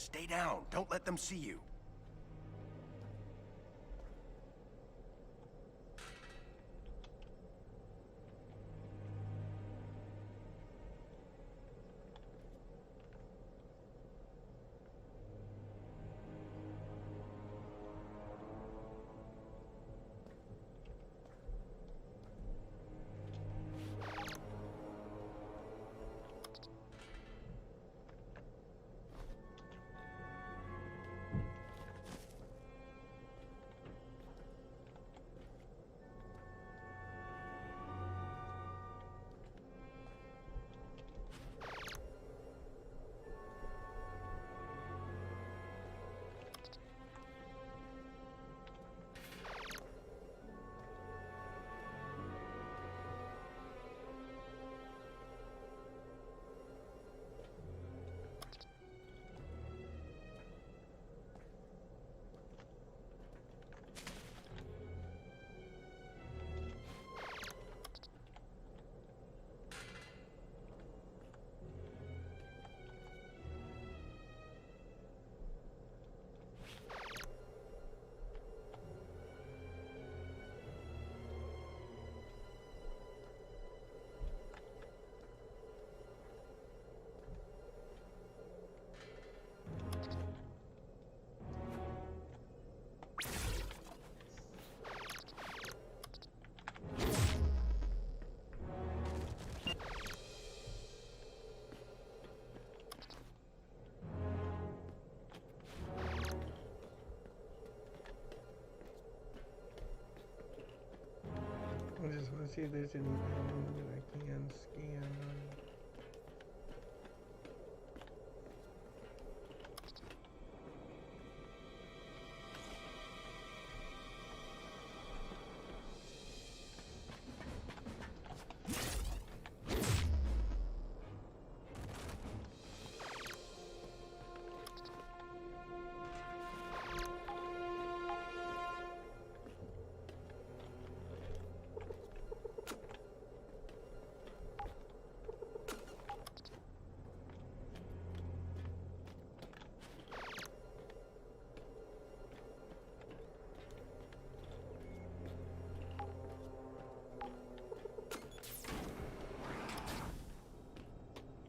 S7: Stay down. Don't let them see you.
S1: I just want to see if there's anything that I can scan.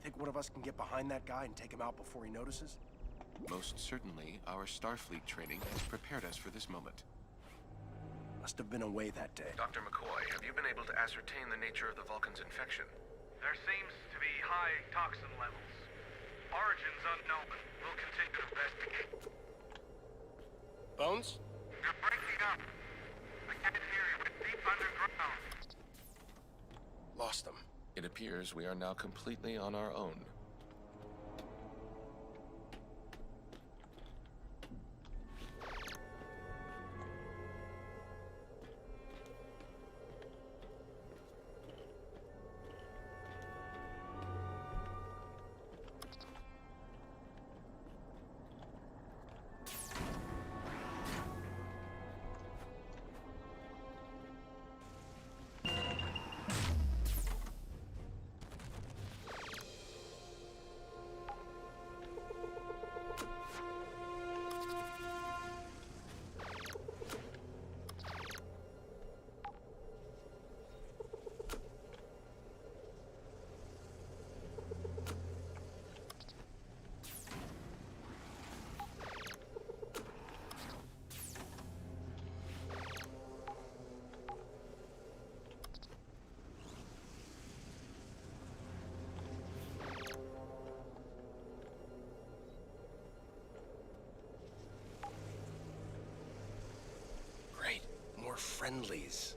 S7: Think one of us can get behind that guy and take him out before he notices?
S11: Most certainly, our Starfleet training has prepared us for this moment.
S7: Must have been away that day.
S11: Dr. McCoy, have you been able to ascertain the nature of the Vulcan's infection?
S18: There seems to be high toxin levels. Origins unknown. We'll continue to investigate.
S7: Bones?
S18: You're breaking up. I can't hear you. It's deep underground.
S7: Lost them.
S11: It appears we are now completely on our own.
S7: More friendlies.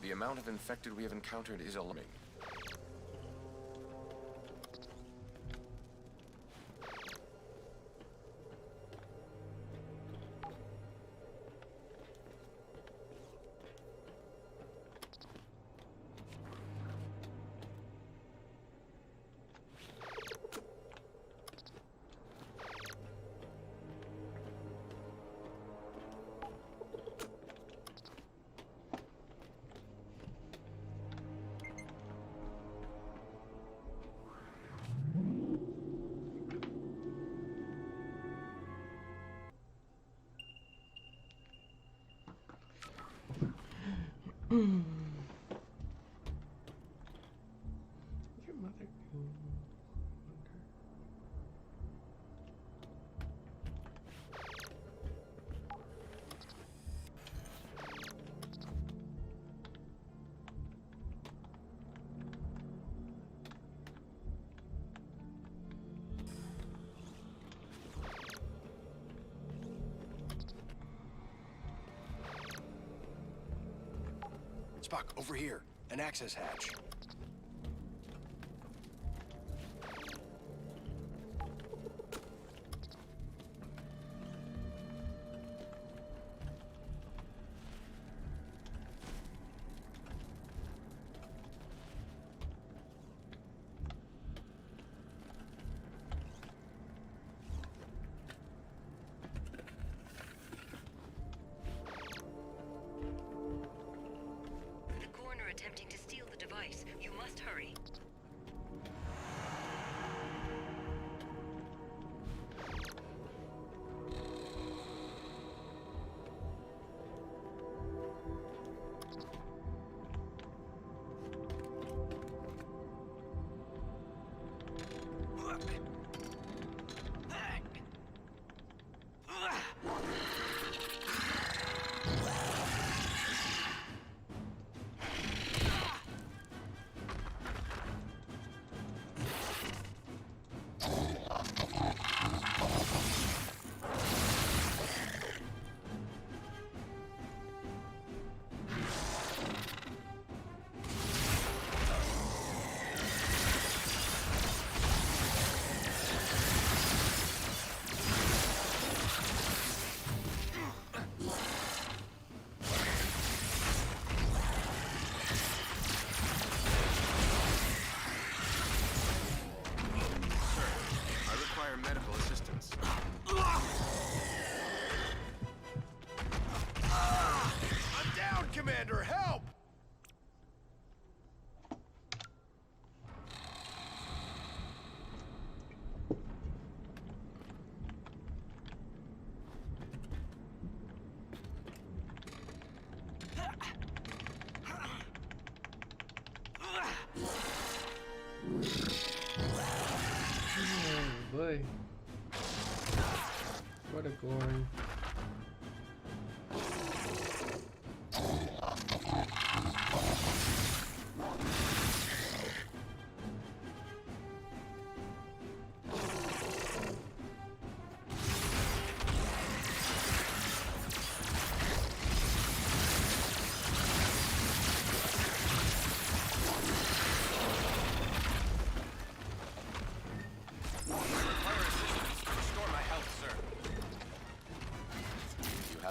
S11: The amount of infected we have encountered is alarming.
S1: Your mother.
S7: Spock, over here. An access hatch.
S16: Attempting to steal the device. You must hurry.
S11: Medical assistance.
S7: I'm down, Commander! Help!
S1: Oh boy. What a gourd.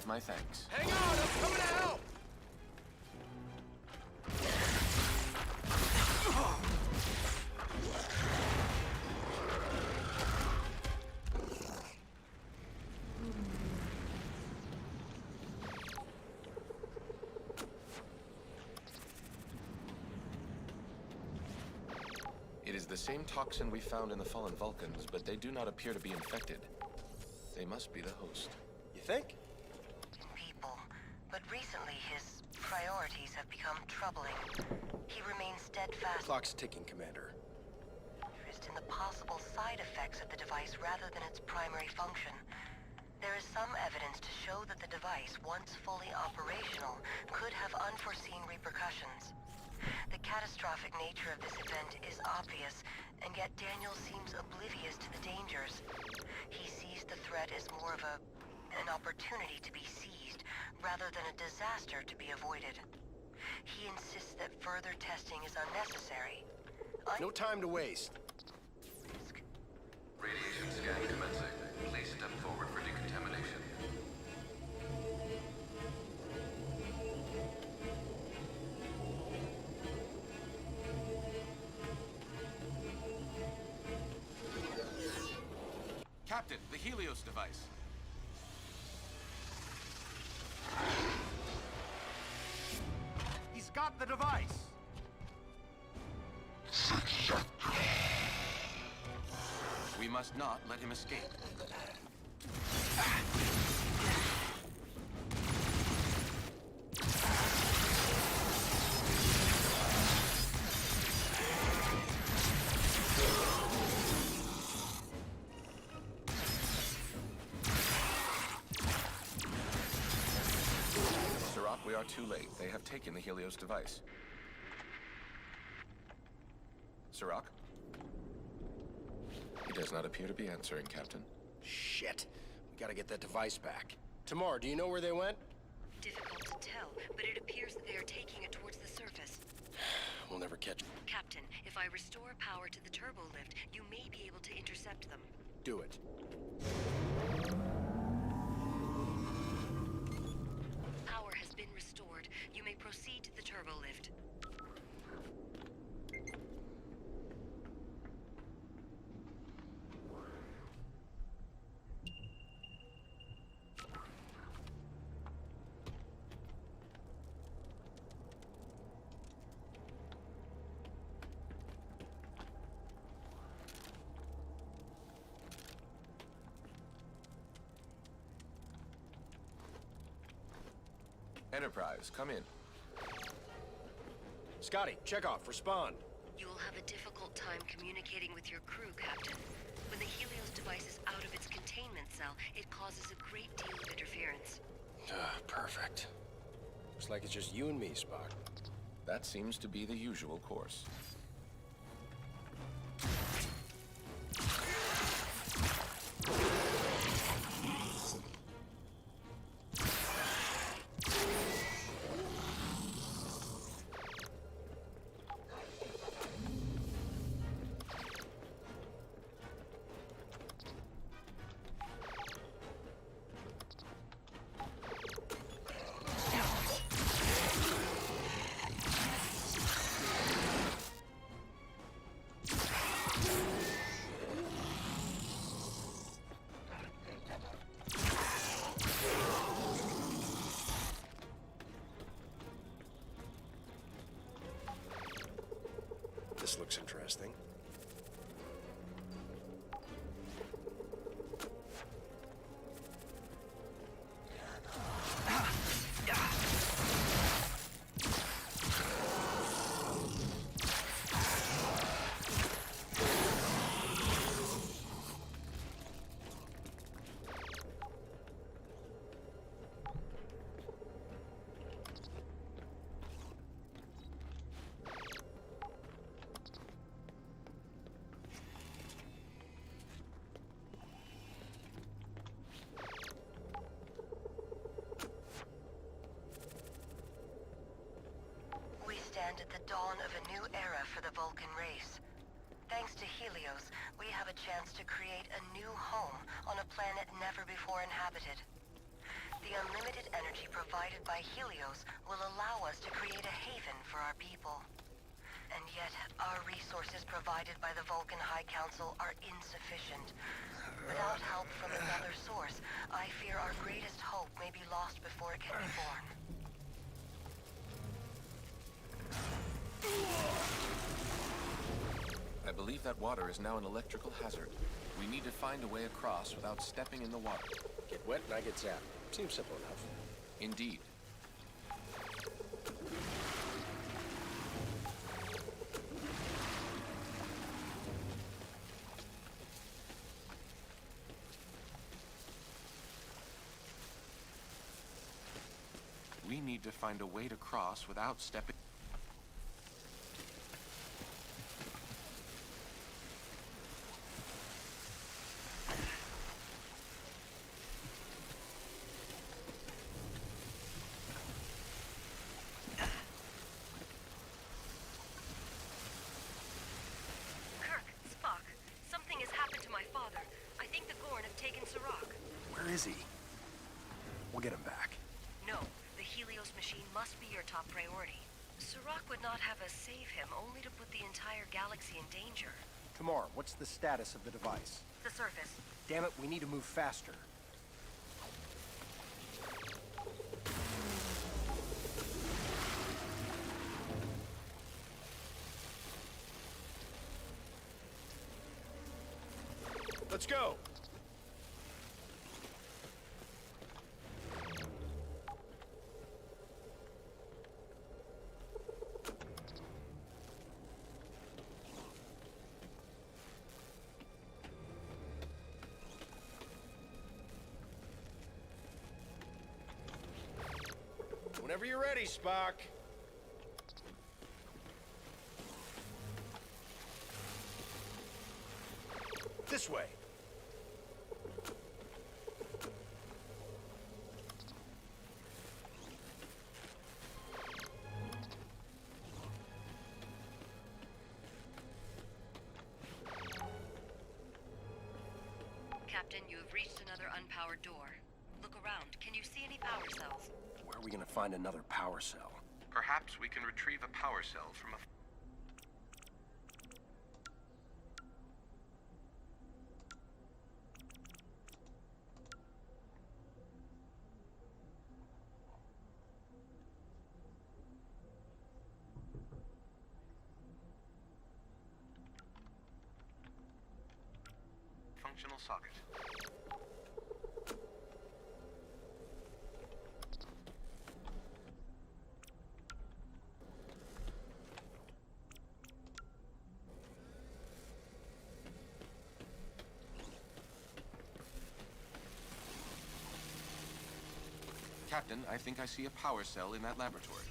S11: My thanks.
S7: Hang on, I'm coming to help!
S11: It is the same toxin we found in the fallen Vulcans, but they do not appear to be infected. They must be the host.
S7: You think?
S16: But recently, his priorities have become troubling. He remains steadfast.
S7: Clock's ticking, Commander.
S16: Interest in the possible side effects of the device rather than its primary function. There is some evidence to show that the device, once fully operational, could have unforeseen repercussions. The catastrophic nature of this event is obvious, and yet Daniel seems oblivious to the dangers. He sees the threat as more of an opportunity to be seized, rather than a disaster to be avoided. He insists further testing is unnecessary.
S7: No time to waste.
S12: Radiation scan commencing. Please step forward for decontamination.
S11: Captain, the Helios device.
S7: He's got the device.
S11: We must not let him escape. Sirach, we are too late. They have taken the Helios device. Sirach? He does not appear to be answering, Captain.
S7: Shit. We gotta get that device back. Tamar, do you know where they went?
S16: Difficult to tell, but it appears that they are taking it towards the surface.
S7: We'll never catch them.
S16: Captain, if I restore power to the turbo lift, you may be able to intercept them.
S7: Do it.
S16: Power has been restored. You may proceed to the turbo lift.
S11: Enterprise, come in.
S7: Scotty, Chekhov, respond.
S16: You will have a difficult time communicating with your crew, Captain. When the Helios device is out of its containment cell, it causes a great deal of interference.
S7: Perfect. Looks like it's just you and me, Spock.
S11: That seems to be the usual course.
S7: This looks interesting.
S16: At the dawn of a new era for the Vulcan race. Thanks to Helios, we have a chance to create a new home on a planet never before inhabited. The unlimited energy provided by Helios will allow us to create a haven for our people. And yet, our resources provided by the Vulcan High Council are insufficient. Without help from another source, I fear our greatest hope may be lost before it can be born.
S11: I believe that water is now an electrical hazard. We need to find a way across without stepping in the water.
S7: Get wet and I get zapped. Seems simple enough.
S11: Indeed. We need to find a way to cross without stepping.
S7: busy. We'll get him back.
S16: No, the Helios machine must be your top priority. Sirach would not have us save him, only to put the entire galaxy in danger.
S7: Tamar, what's the status of the device?
S16: The surface.
S7: Damn it, we need to move faster. Let's go! Whenever you're ready, Spock. This way.
S16: Captain, you have reached another unpowered door. Look around. Can you see any power cells?
S7: Where are we gonna find another power cell?
S11: Perhaps we can retrieve a power cell from a... functional socket. Captain, I think I see a power cell in that laboratory.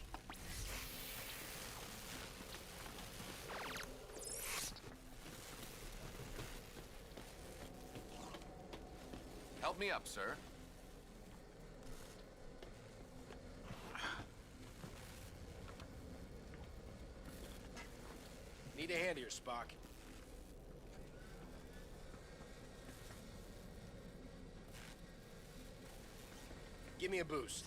S11: Help me up, sir.
S7: Need a hand here, Spock. Give me a boost.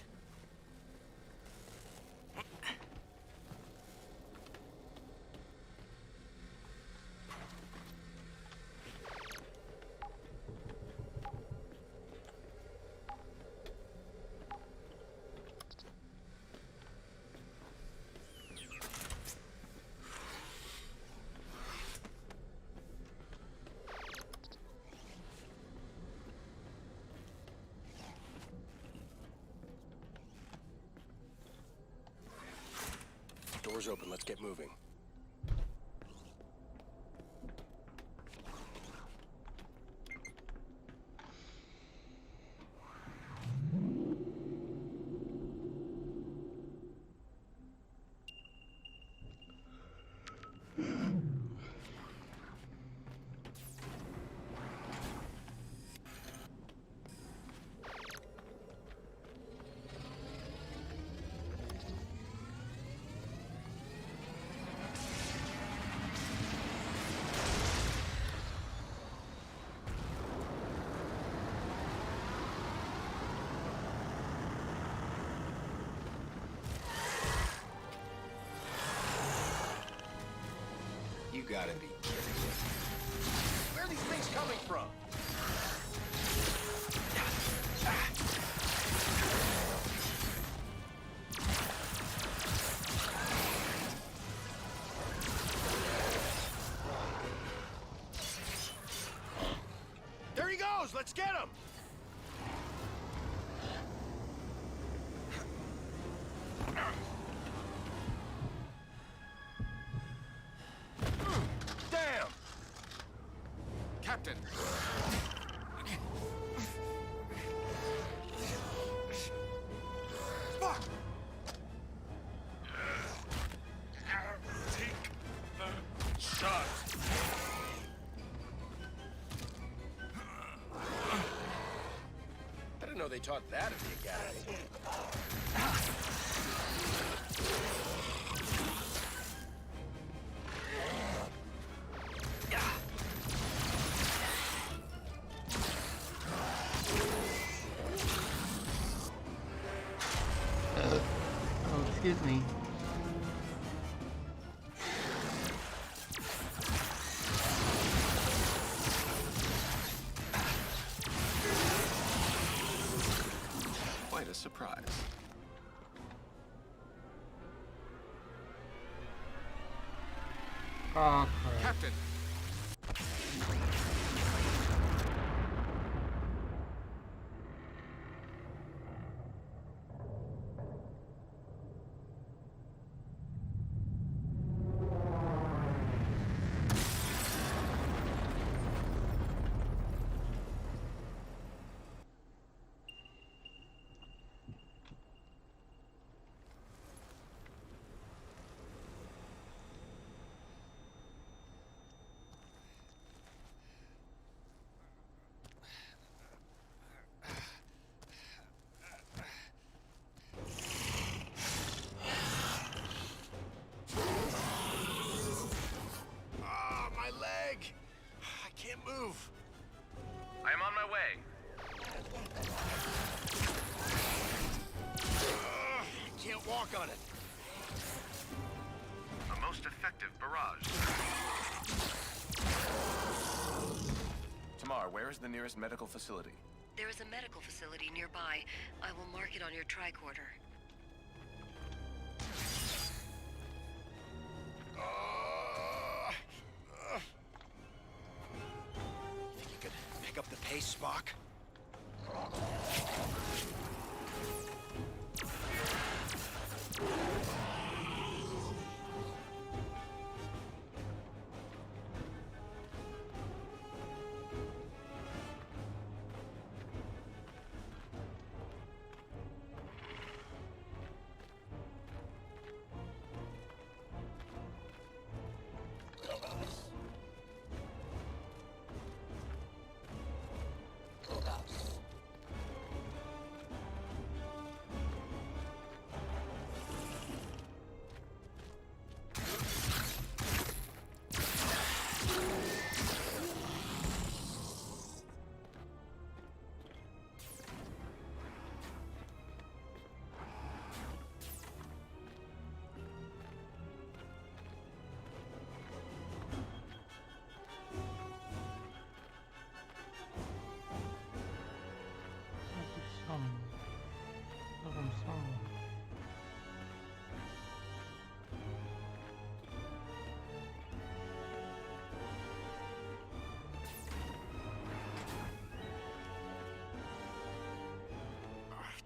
S7: Doors open, let's get moving.
S8: You gotta be kidding me.
S7: Where are these things coming from? There he goes! Let's get him! Damn!
S11: Captain!
S7: Fuck!
S18: Take the shot.
S7: I didn't know they taught that at the academy.
S1: Excuse me.
S5: Quite a surprise.
S1: Oh, crap.
S4: Captain!
S7: My leg! I can't move.
S12: I am on my way.
S7: I can't walk on it.
S12: A most effective barrage.
S11: Tamar, where is the nearest medical facility?
S16: There is a medical facility nearby. I will mark it on your tricorder.
S7: Think you could pick up the pace, Spock?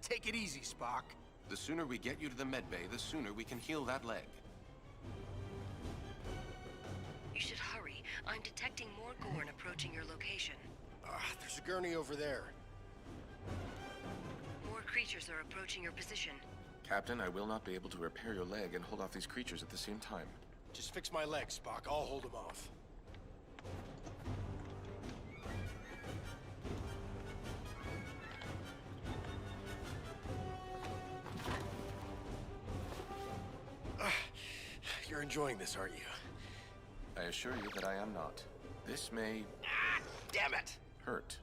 S7: Take it easy, Spock.
S11: The sooner we get you to the medbay, the sooner we can heal that leg.
S16: You should hurry. I'm detecting more Gorn approaching your location.
S7: There's a gurney over there.
S16: More creatures are approaching your position.
S5: Captain, I will not be able to repair your leg and hold off these creatures at the same time.
S7: Just fix my leg, Spock. I'll hold them off. You're enjoying this, aren't you?
S5: I assure you that I am not. This may...
S7: Damn it!
S5: hurt.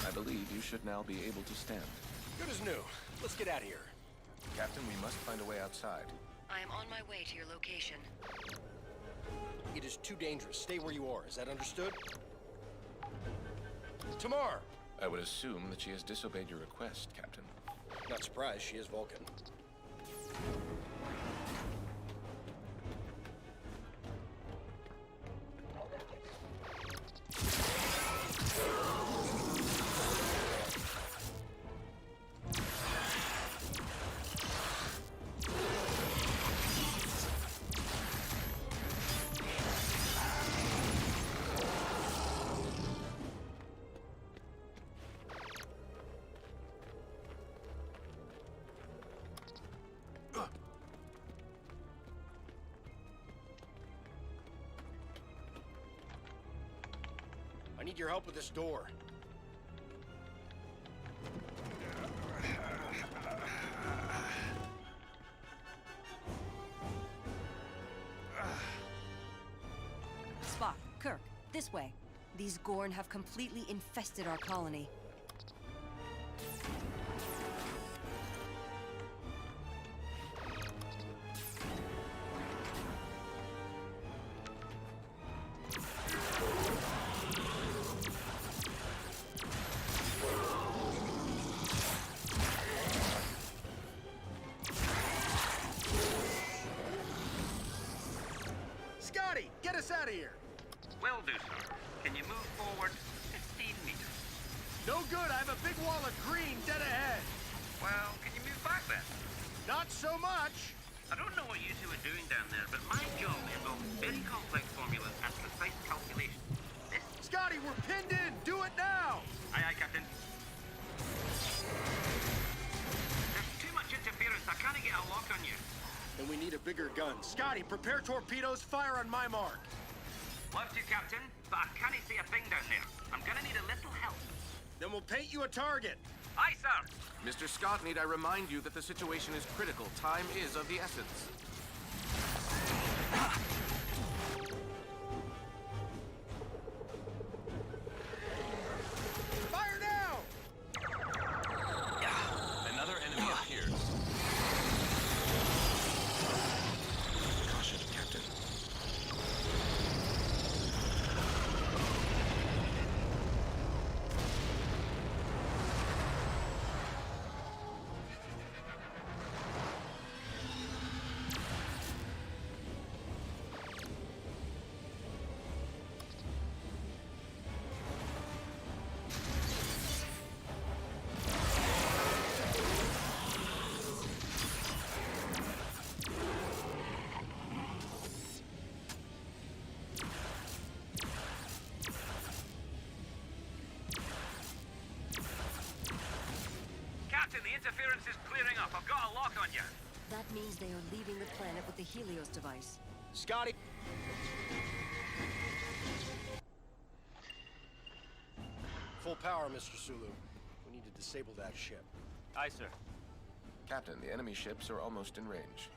S5: I believe you should now be able to stand.
S7: Good as new. Let's get out of here.
S11: Captain, we must find a way outside.
S16: I am on my way to your location.
S7: It is too dangerous. Stay where you are. Is that understood? Tamar!
S5: I would assume that she has disobeyed your request, Captain.
S7: Not surprised. She is Vulcan. I need your help with this door.
S16: Kirk, this way. These Gorn have completely infested our colony.
S7: Scotty, get us out of here!
S9: Will do, sir. Can you move forward 15 meters?
S7: No good, I have a big wall of green dead ahead.
S9: Well, can you move back then?
S7: Not so much.
S9: I don't know what you two are doing down there, but my job involves very complex formulas and precise calculations. This...
S7: Scotty, we're pinned in! Do it now!
S9: Aye, aye, Captain. There's too much interference. I can't get a lock on you.
S7: Then we need a bigger gun. Scotty, prepare torpedoes, fire on my mark.
S9: Love to, Captain, but I can't see a thing down there. I'm gonna need a little help.
S7: Then we'll paint you a target.
S9: Aye, sir.
S11: Mr. Scott, need I remind you that the situation is critical. Time is of the essence.
S7: Fire now!
S4: Another enemy appears.
S5: Caution, Captain.
S9: Captain, the interference is clearing up. I've got a lock on you.
S16: That means they are leaving the planet with the Helios device.
S7: Scotty. Full power, Mr. Sulu. We need to disable that ship.
S13: Aye, sir.
S11: Captain, the enemy ships are almost in range.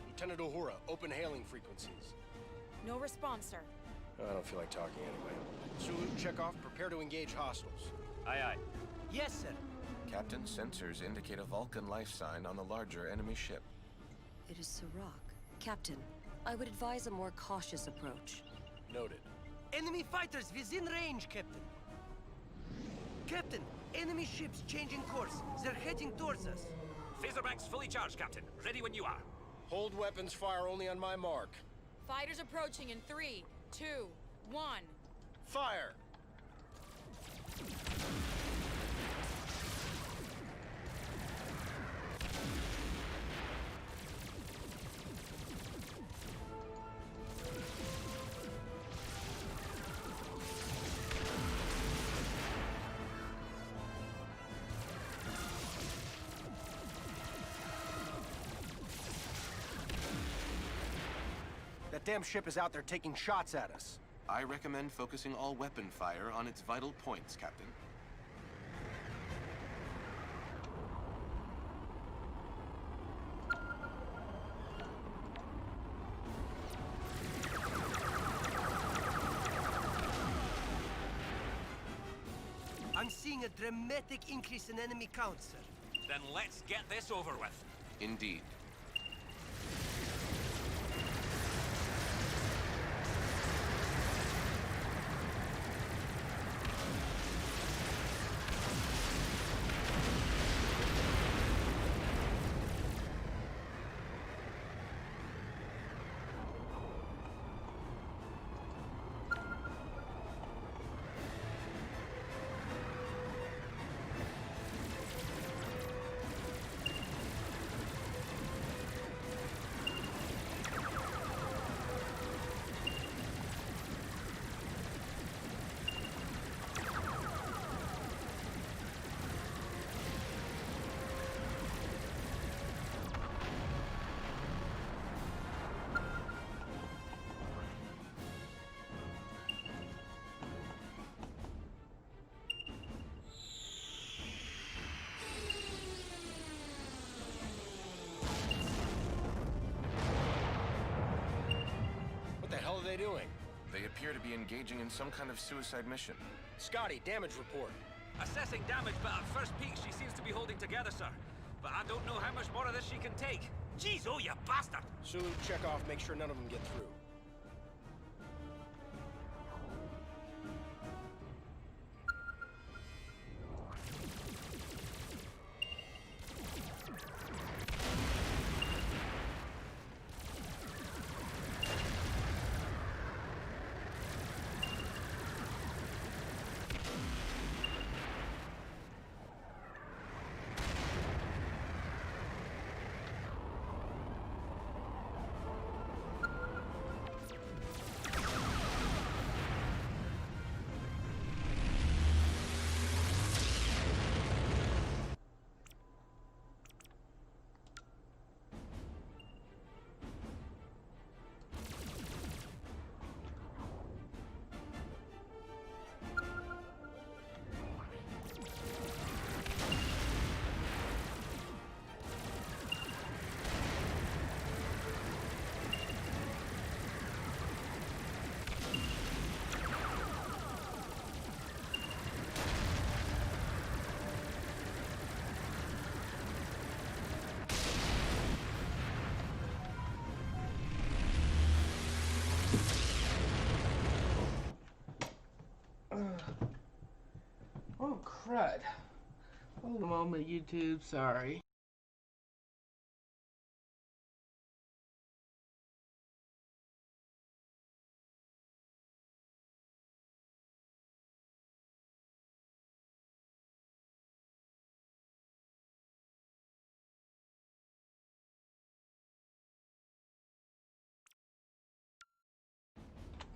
S7: Lieutenant Uhura, open hailing frequencies.
S19: No response, sir.
S7: I don't feel like talking anyway. Sulu, Chekhov, prepare to engage hostiles.
S13: Aye, aye.
S17: Yes, sir.
S11: Captain, sensors indicate a Vulcan life sign on the larger enemy ship.
S16: It is Sirach. Captain, I would advise a more cautious approach.
S7: Noted.
S17: Enemy fighters within range, Captain. Captain, enemy ships changing course. They're heading towards us.
S10: Phaser banks fully charged, Captain. Ready when you are.
S7: Hold weapons, fire only on my mark.
S19: Fighters approaching in 3, 2, 1.
S7: Fire! That damn ship is out there taking shots at us.
S11: I recommend focusing all weapon fire on its vital points, Captain.
S17: I'm seeing a dramatic increase in enemy count, sir.
S10: Then let's get this over with.
S11: Indeed. They appear to be engaging in some kind of suicide mission.
S7: Scotty, damage report.
S10: Assessing damage, but at first peek, she seems to be holding together, sir. But I don't know how much more of this she can take. Jeez, oh, you bastard!
S7: Sulu, check off, make sure none of them get through.
S1: Oh, crud. Hold a moment, YouTube. Sorry.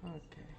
S1: Okay.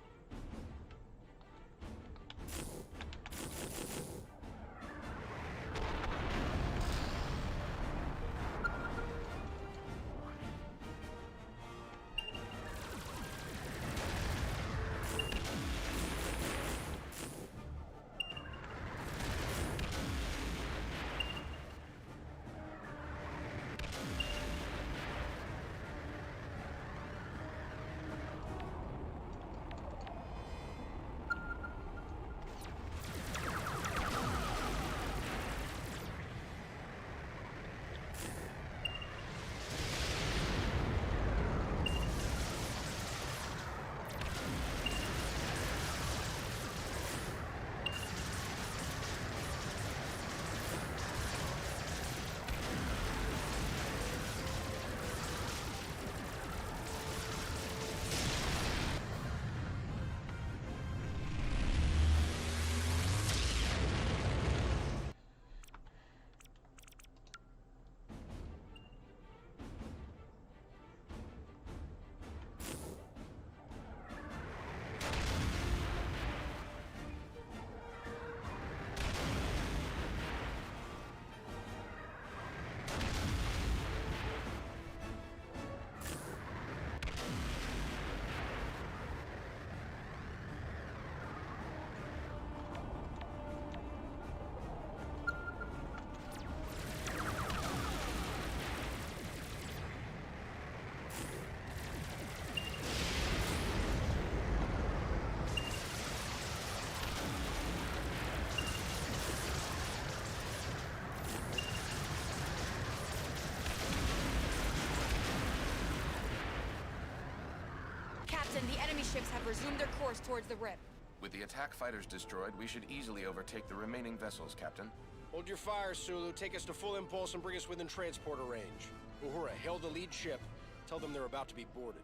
S19: Captain, the enemy ships have resumed their course towards the Rip.
S11: With the attack fighters destroyed, we should easily overtake the remaining vessels, Captain.
S7: Hold your fire, Sulu. Take us to full impulse and bring us within transporter range. Uhura, hail the lead ship. Tell them they're about to be boarded.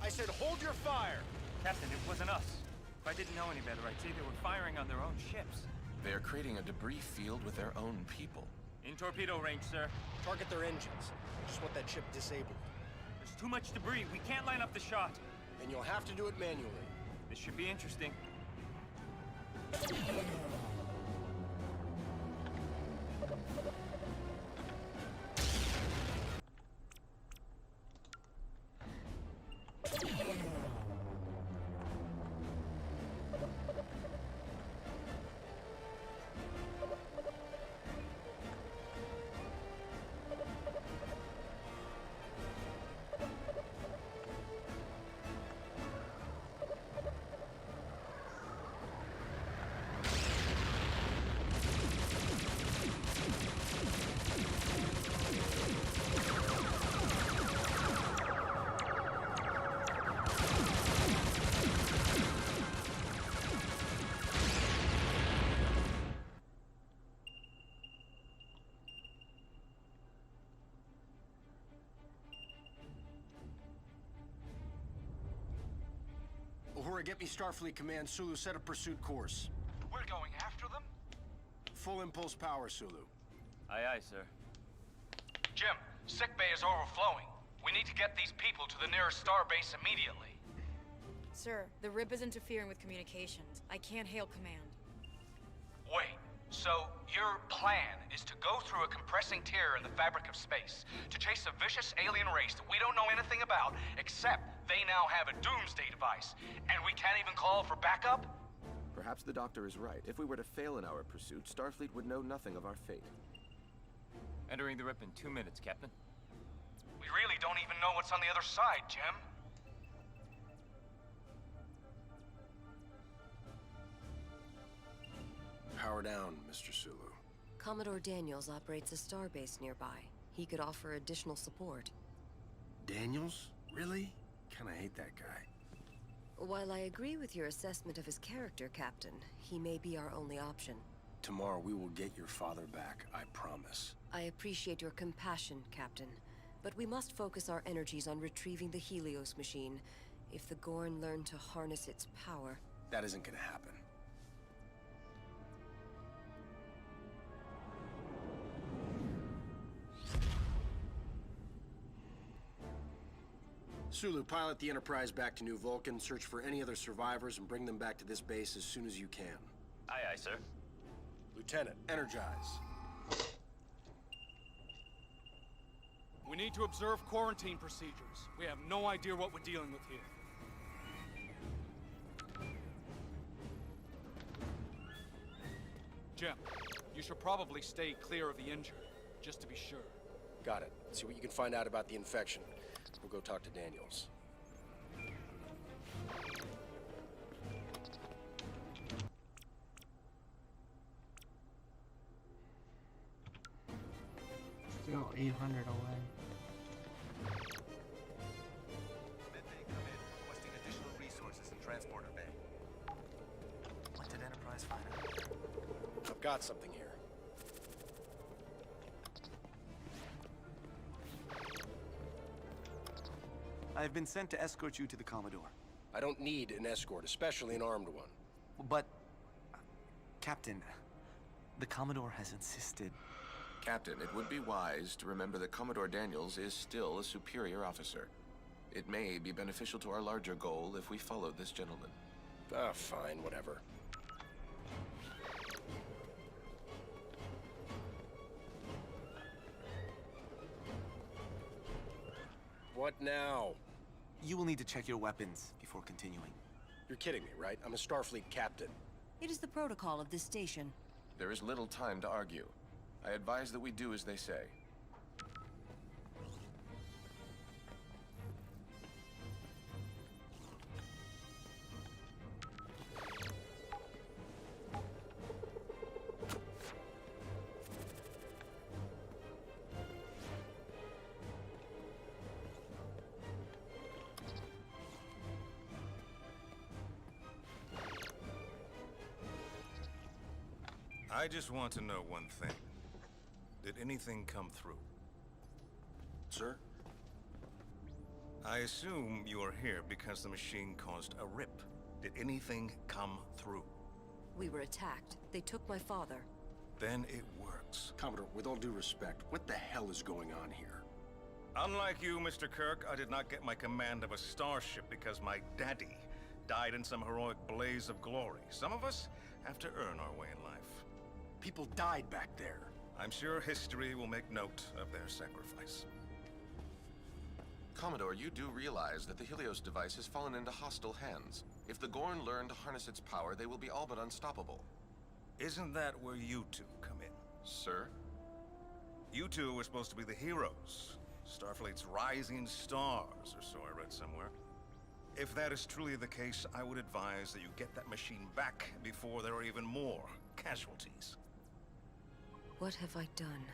S7: I said hold your fire!
S13: Captain, it wasn't us. If I didn't know any better, I'd say they were firing on their own ships.
S11: They are creating a debris field with their own people.
S13: In torpedo range, sir.
S7: Target their engines. Just want that ship disabled.
S13: There's too much debris. We can't line up the shot.
S7: Then you'll have to do it manually.
S13: This should be interesting.
S7: get me Starfleet Command. Sulu, set a pursuit course.
S18: We're going after them?
S7: Full impulse power, Sulu.
S13: Aye, aye, sir.
S18: Jim, sickbay is overflowing. We need to get these people to the nearest starbase immediately.
S19: Sir, the RIP is interfering with communications. I can't hail command.
S18: Wait, so your plan is to go through a compressing tear in the fabric of space, to chase a vicious alien race that we don't know anything about, except they now have a doomsday device, and we can't even call for backup?
S5: Perhaps the Doctor is right. If we were to fail in our pursuit, Starfleet would know nothing of our fate.
S13: Entering the RIP in 2 minutes, Captain.
S18: We really don't even know what's on the other side, Jim.
S7: Power down, Mr. Sulu.
S16: Commodore Daniels operates a starbase nearby. He could offer additional support.
S7: Daniels? Really? Kinda hate that guy.
S16: While I agree with your assessment of his character, Captain, he may be our only option.
S7: Tomorrow we will get your father back, I promise.
S16: I appreciate your compassion, Captain. But we must focus our energies on retrieving the Helios machine. If the Gorn learn to harness its power...
S7: That isn't gonna happen. Sulu, pilot the Enterprise back to New Vulcan, search for any other survivors, and bring them back to this base as soon as you can.
S13: Aye, aye, sir.
S7: Lieutenant, energize.
S20: We need to observe quarantine procedures. We have no idea what we're dealing with here. Jim, you should probably stay clear of the injured, just to be sure.
S7: Got it. See what you can find out about the infection. We'll go talk to Daniels.
S1: Still 800 away.
S4: Midday come in, requesting additional resources in Transporter Bay. What did Enterprise find out?
S7: I've got something here.
S21: I have been sent to escort you to the Commodore.
S7: I don't need an escort, especially an armed one.
S21: But... Captain, the Commodore has insisted.
S5: Captain, it would be wise to remember that Commodore Daniels is still a superior officer. It may be beneficial to our larger goal if we follow this gentleman.
S7: Ah, fine, whatever. What now?
S21: You will need to check your weapons before continuing.
S7: You're kidding me, right? I'm a Starfleet captain.
S16: It is the protocol of this station.
S5: There is little time to argue. I advise that we do as they say.
S22: I just want to know one thing. Did anything come through?
S7: Sir?
S22: I assume you are here because the machine caused a rip. Did anything come through?
S16: We were attacked. They took my father.
S22: Then it works.
S7: Commodore, with all due respect, what the hell is going on here?
S22: Unlike you, Mr. Kirk, I did not get my command of a starship because my daddy died in some heroic blaze of glory. Some of us have to earn our way in life.
S7: People died back there.
S22: I'm sure history will make note of their sacrifice.
S5: Commodore, you do realize that the Helios device has fallen into hostile hands. If the Gorn learn to harness its power, they will be all but unstoppable.
S22: Isn't that where you two come in?
S5: Sir?
S22: You two were supposed to be the heroes. Starfleet's rising stars, or so I read somewhere. If that is truly the case, I would advise that you get that machine back before there are even more casualties.
S16: What have I done?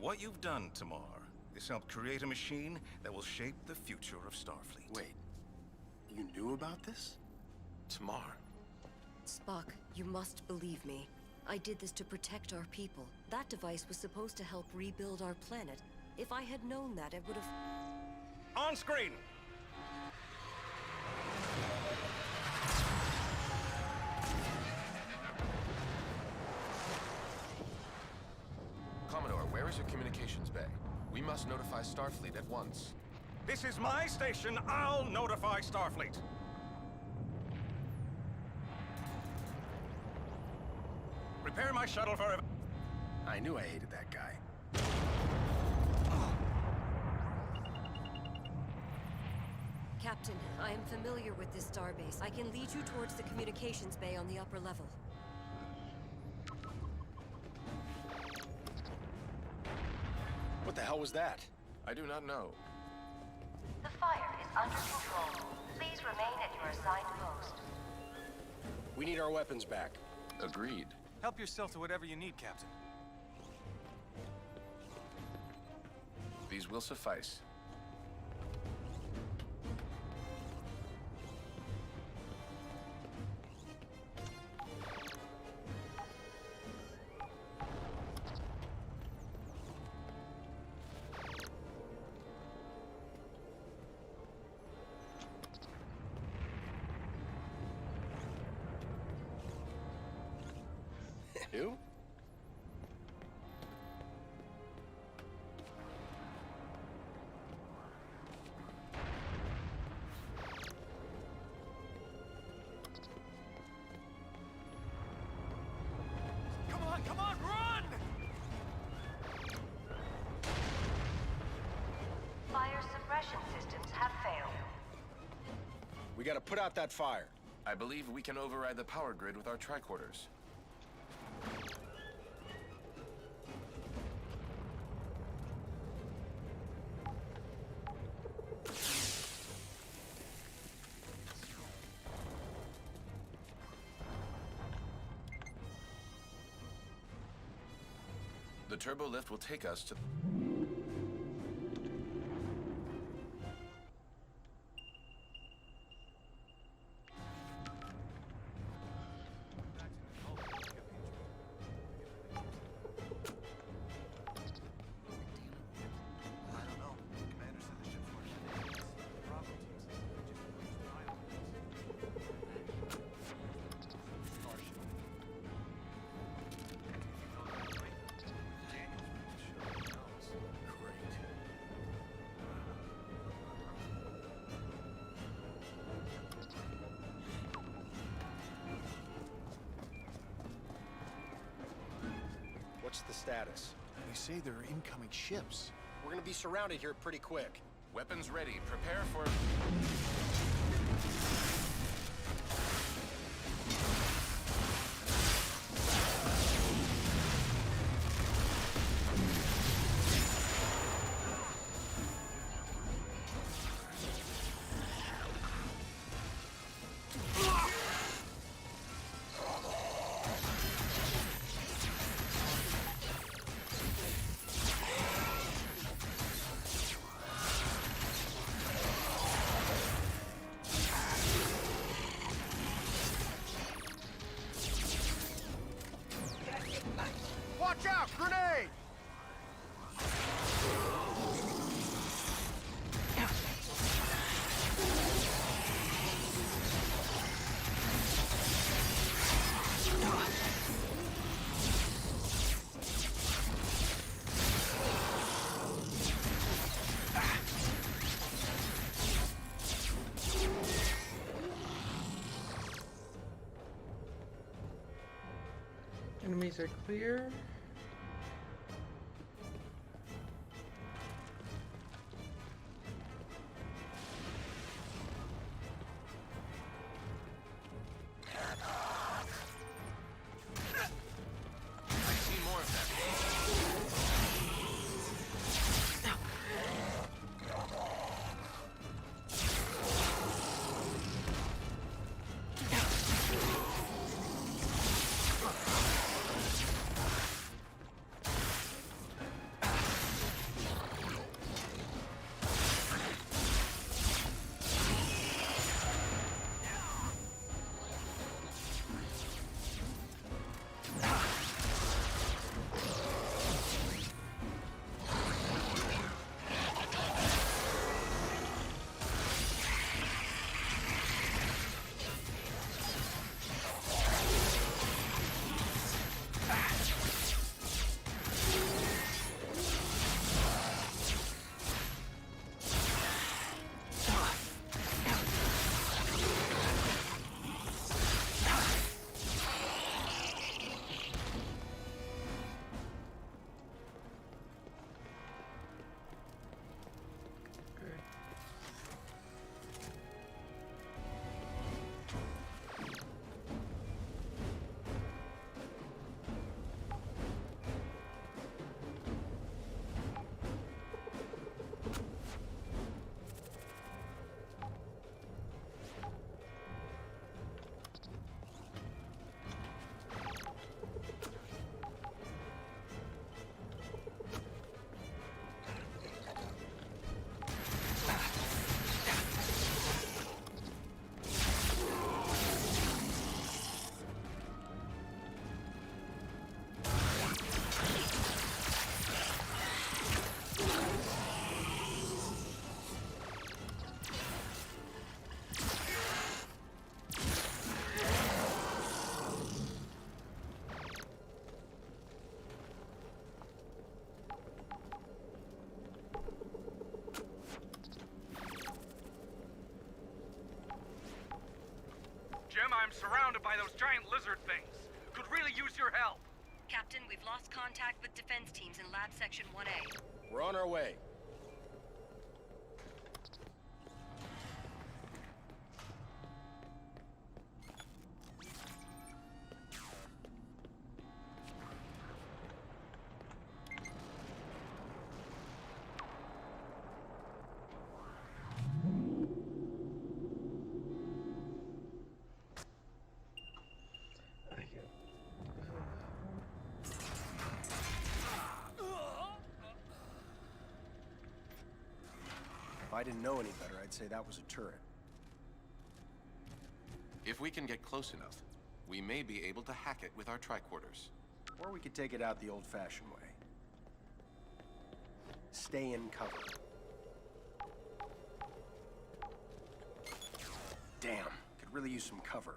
S22: What you've done, Tamar, is help create a machine that will shape the future of Starfleet.
S7: Wait, you knew about this?
S5: Tamar.
S16: Spock, you must believe me. I did this to protect our people. That device was supposed to help rebuild our planet. If I had known that, I would have...
S22: On screen!
S11: There is a communications bay. We must notify Starfleet at once.
S22: This is my station. I'll notify Starfleet. Prepare my shuttle for...
S7: I knew I hated that guy.
S16: Captain, I am familiar with this starbase. I can lead you towards the communications bay on the upper level.
S7: What the hell was that?
S11: I do not know.
S2: The fire is under control. Please remain at your assigned post.
S7: We need our weapons back.
S11: Agreed.
S21: Help yourself to whatever you need, Captain.
S11: These will suffice.
S7: Who?
S17: Come on, run!
S2: Fire suppression systems have failed.
S7: We gotta put out that fire.
S11: I believe we can override the power grid with our tricorders. The turbo lift will take us to...
S7: What's the status?
S3: They say there are incoming ships.
S7: We're gonna be surrounded here pretty quick.
S11: Weapons ready. Prepare for...
S7: Watch out! Grenade!
S1: Enemies are clear.
S11: I see more of them.
S18: I'm surrounded by those giant lizard things. Could really use your help.
S16: Captain, we've lost contact with defense teams in Lab Section 1A.
S7: We're on our way. If I didn't know any better, I'd say that was a turret.
S11: If we can get close enough, we may be able to hack it with our tricorders.
S7: Or we could take it out the old-fashioned way. Stay in cover. Damn, could really use some cover.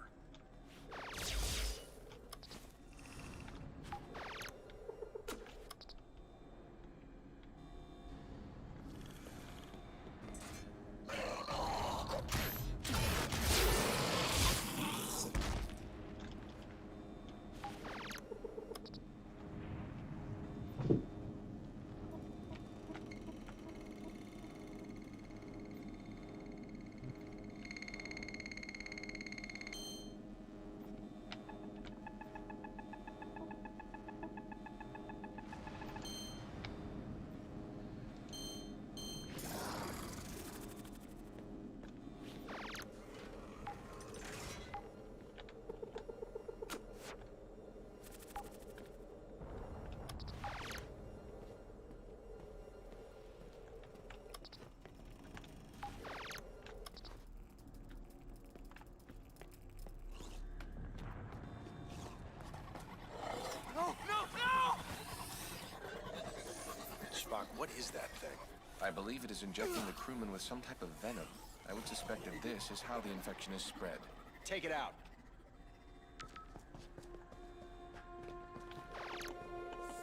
S7: Spock, what is that thing?
S11: I believe it is injecting the crewman with some type of venom. I would suspect that this is how the infection is spread.
S7: Take it out.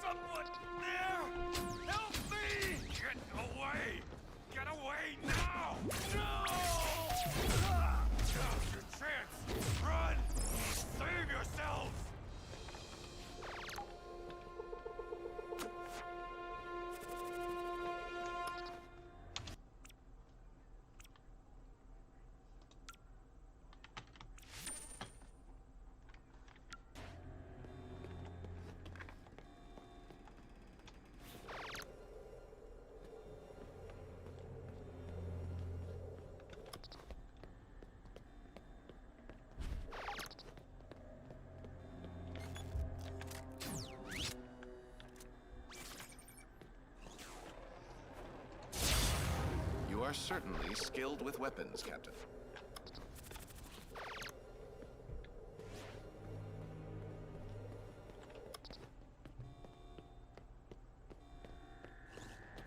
S18: Someone there! Help me! Get away! Get away now! No! Now's your chance! Run! Save yourselves!
S11: You are certainly skilled with weapons, Captain.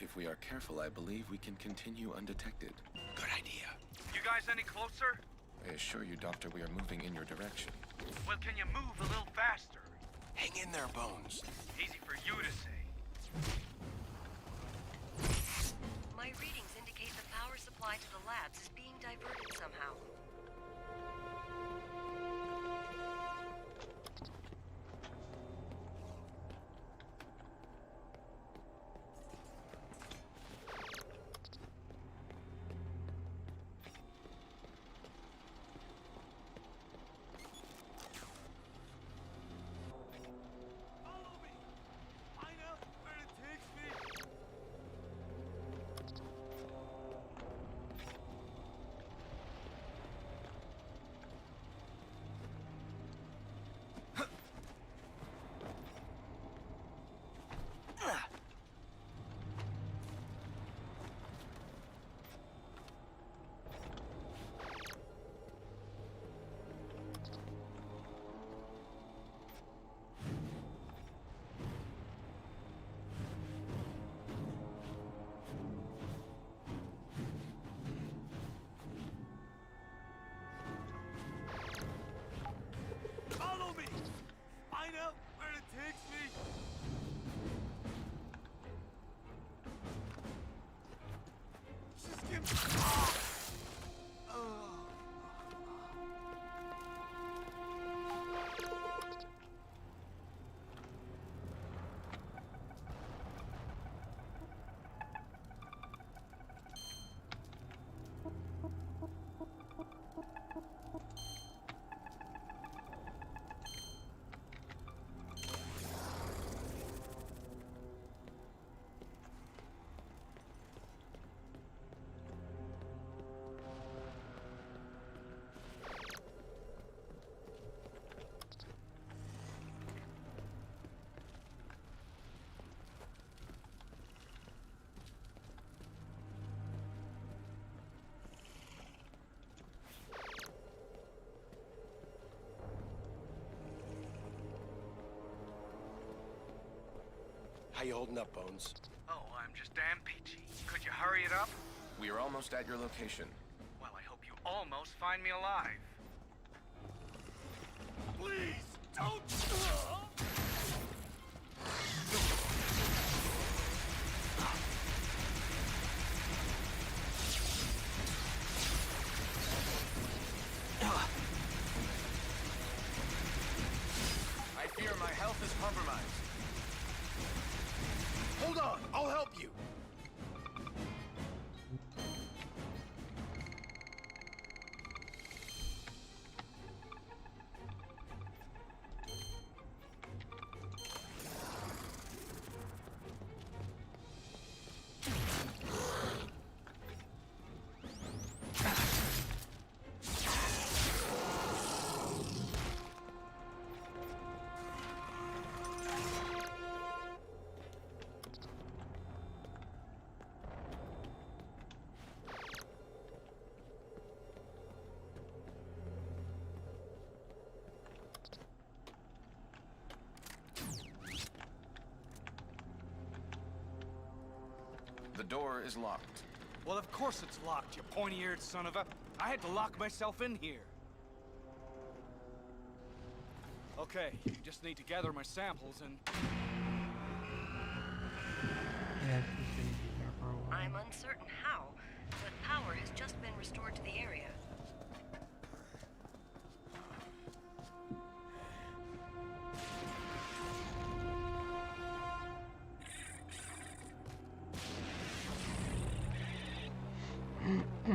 S11: If we are careful, I believe we can continue undetected.
S18: Good idea. You guys any closer?
S11: I assure you, Doctor, we are moving in your direction.
S18: Well, can you move a little faster?
S7: Hang in there, Bones.
S18: Easy for you to say.
S16: My readings indicate the power supply to the labs is being diverted somehow.
S7: How you holding up, Bones?
S18: Oh, I'm just damn peachy. Could you hurry it up?
S5: We are almost at your location.
S18: Well, I hope you almost find me alive. Please, don't...
S11: I fear my health is compromised.
S7: Hold on, I'll help you.
S11: The door is locked.
S18: Well, of course it's locked, you pointy-eared son of a... I had to lock myself in here. Okay, you just need to gather my samples and...
S1: Yeah, she's gonna be there for a while.
S16: I'm uncertain how, but power has just been restored to the area.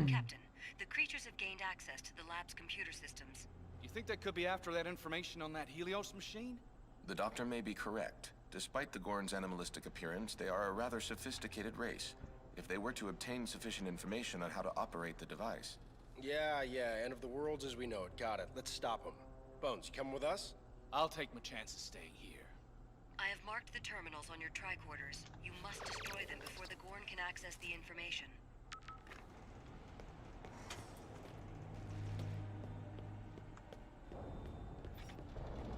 S16: Captain, the creatures have gained access to the lab's computer systems.
S18: You think they could be after that information on that Helios machine?
S5: The doctor may be correct. Despite the Gorn's animalistic appearance, they are a rather sophisticated race. If they were to obtain sufficient information on how to operate the device...
S7: Yeah, end of the worlds as we know it. Got it. Let's stop them. Bones, you coming with us?
S18: I'll take my chances staying here.
S16: I have marked the terminals on your tricorders. You must destroy them before the Gorn can access the information.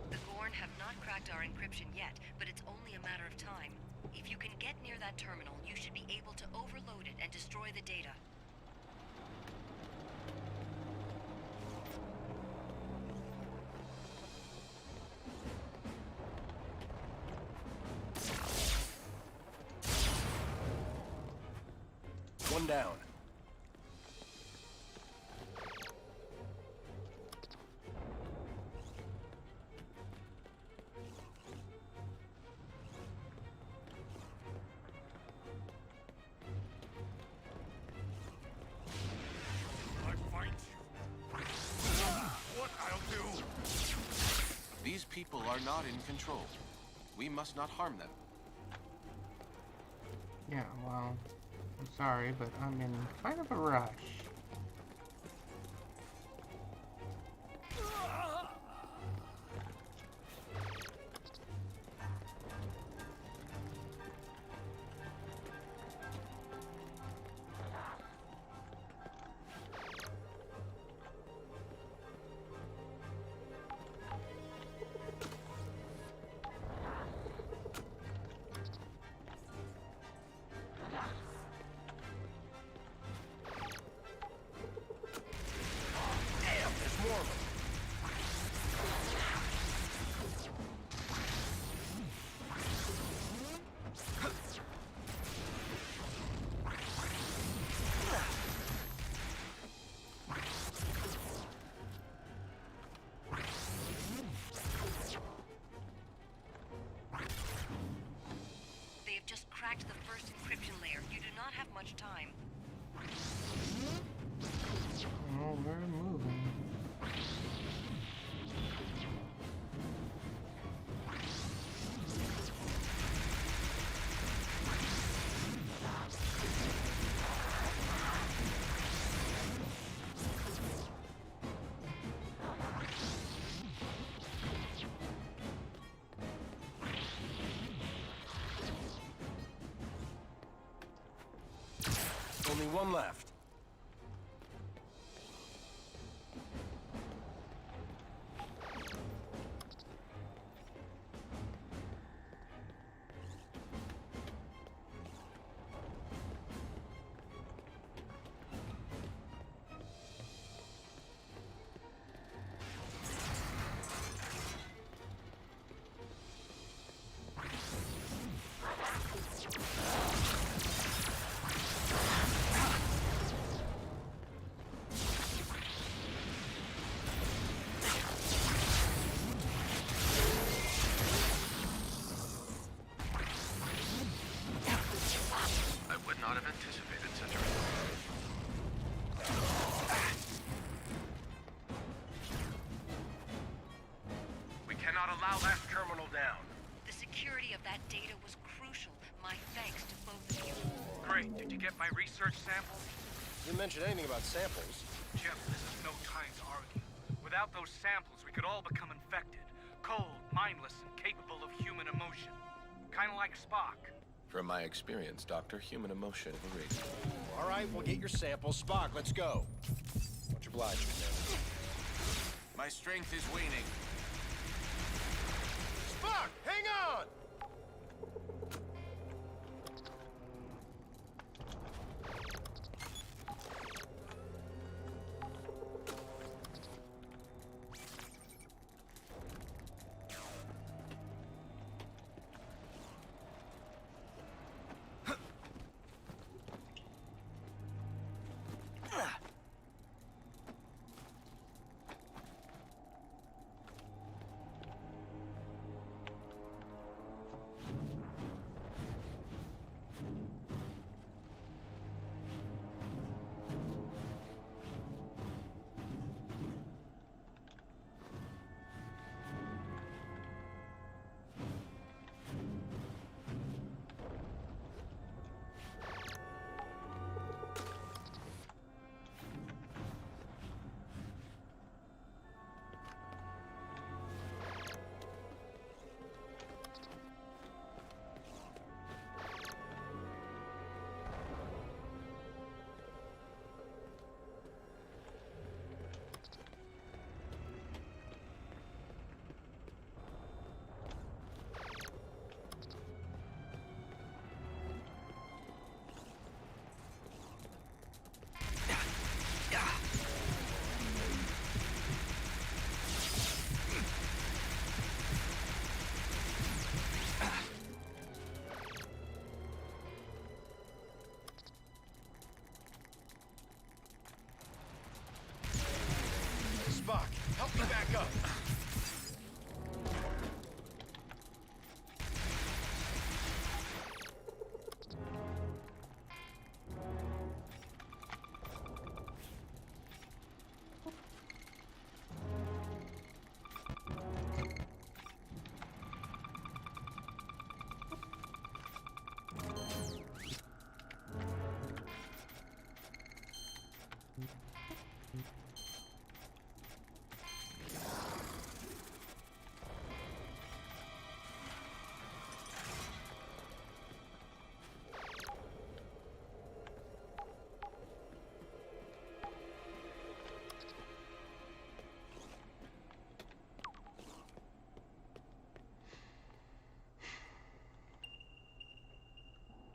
S16: The Gorn have not cracked our encryption yet, but it's only a matter of time. If you can get near that terminal, you should be able to overload it and destroy the data.
S7: One down.
S5: These people are not in control. We must not harm them.
S1: Yeah, well, I'm sorry, but I'm in kind of a rush.
S16: Cracked the first encryption layer. You do not have much time.
S1: Oh, we're moving.
S7: Only one left. allow that terminal down.
S16: The security of that data was crucial. My thanks to both of you.
S18: Great. Did you get my research samples?
S7: Didn't mention anything about samples.
S18: Jeff, this is no time to argue. Without those samples, we could all become infected. Cold, mindless, and capable of human emotion. Kinda like Spock.
S5: From my experience, Doctor, human emotion overrated.
S7: All right, we'll get your samples. Spock, let's go. Much obliged, man.
S11: My strength is waning.
S7: Spock, hang on! Spock, help me back up.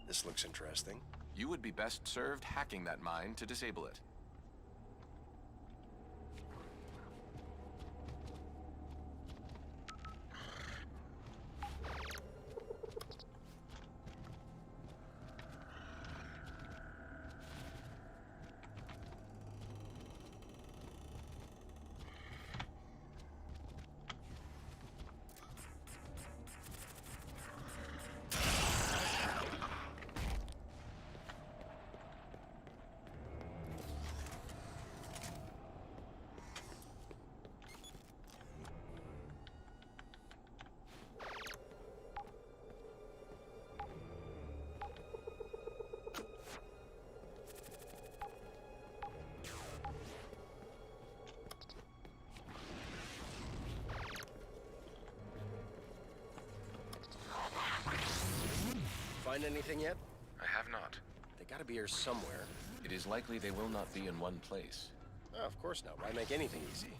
S7: This looks interesting.
S5: You would be best served hacking that mine to disable it.
S7: Find anything yet?
S5: I have not.
S7: They gotta be here somewhere.
S5: It is likely they will not be in one place.
S7: Oh, of course not. Why make anything easy?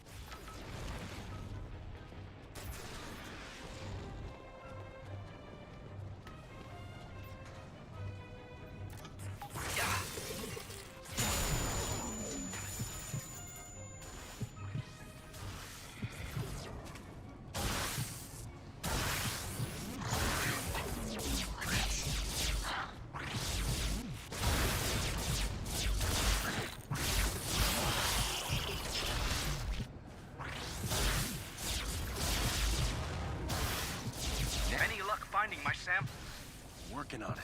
S18: Finding my samples.
S7: Working on it.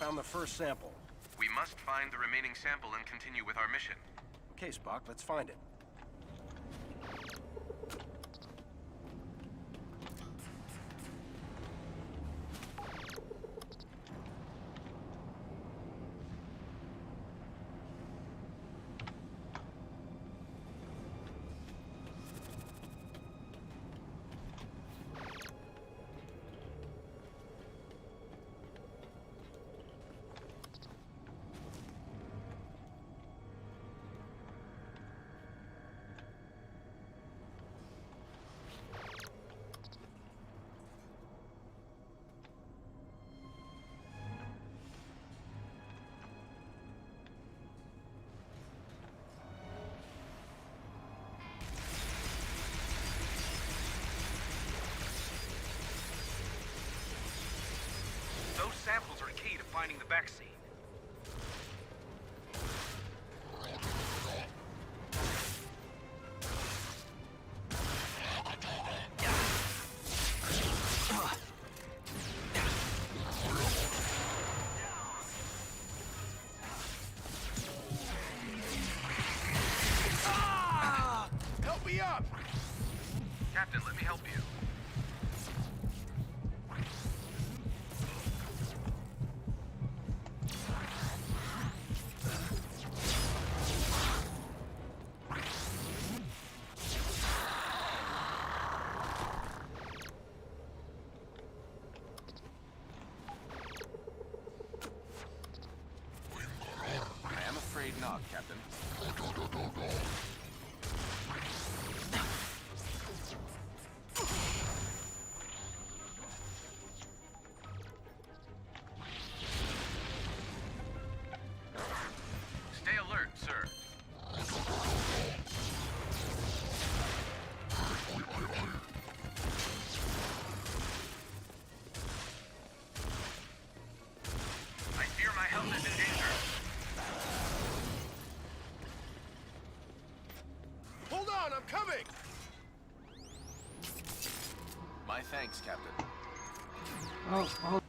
S7: found the first sample.
S11: We must find the remaining sample and continue with our mission.
S7: Okay, Spock, let's find it.
S18: Those samples are key to finding the vaccine.
S7: Help me up!
S11: Captain, let me help you. I am afraid not, Captain. Stay alert, sir. I fear my health is in danger.
S7: Hold on, I'm coming!
S11: My thanks, Captain.
S1: Oh,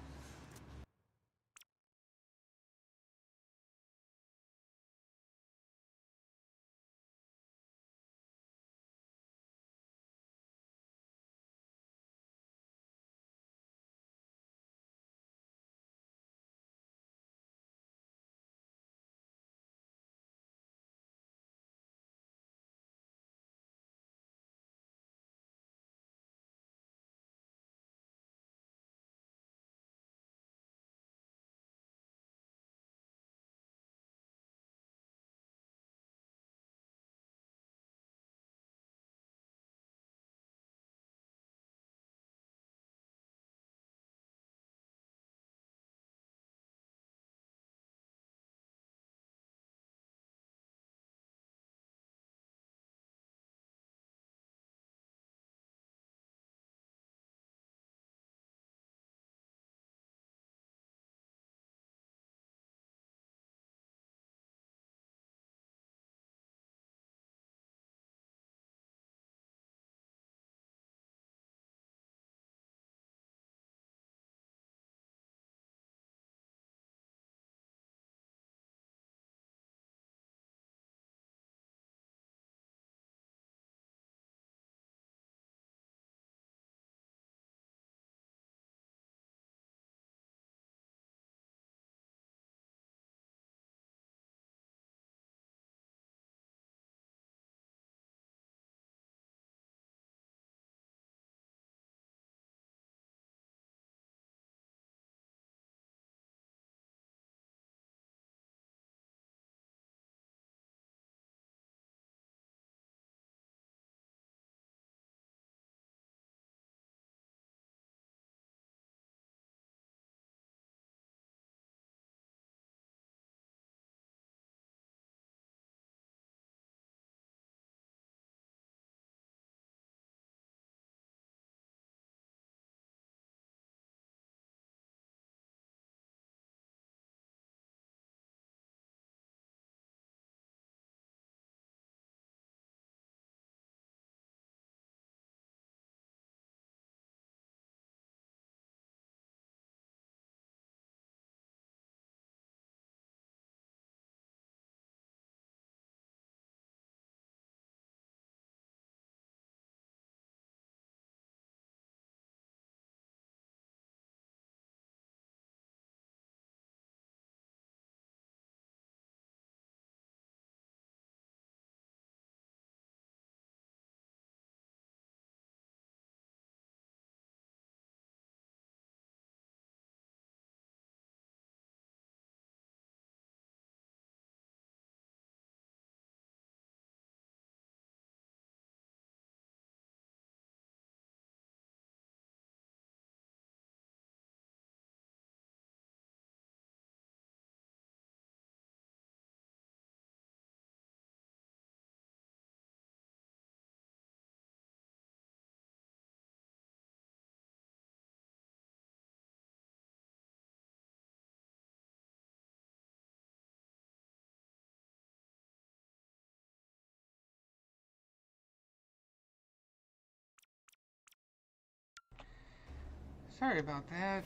S1: sorry about that.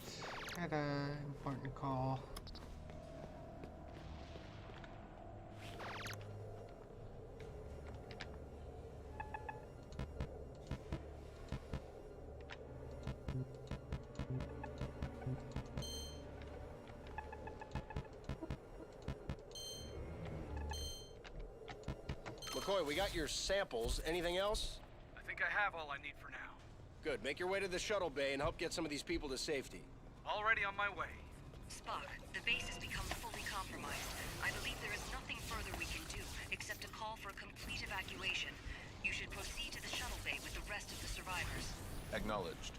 S1: Had a important call.
S7: McCoy, we got your samples. Anything else?
S18: I think I have all I need for now.
S7: Good. Make your way to the shuttle bay and help get some of these people to safety.
S18: Already on my way.
S16: Spock, the base has become fully compromised. I believe there is nothing further we can do, except to call for a complete evacuation. You should proceed to the shuttle bay with the rest of the survivors.
S11: Acknowledged.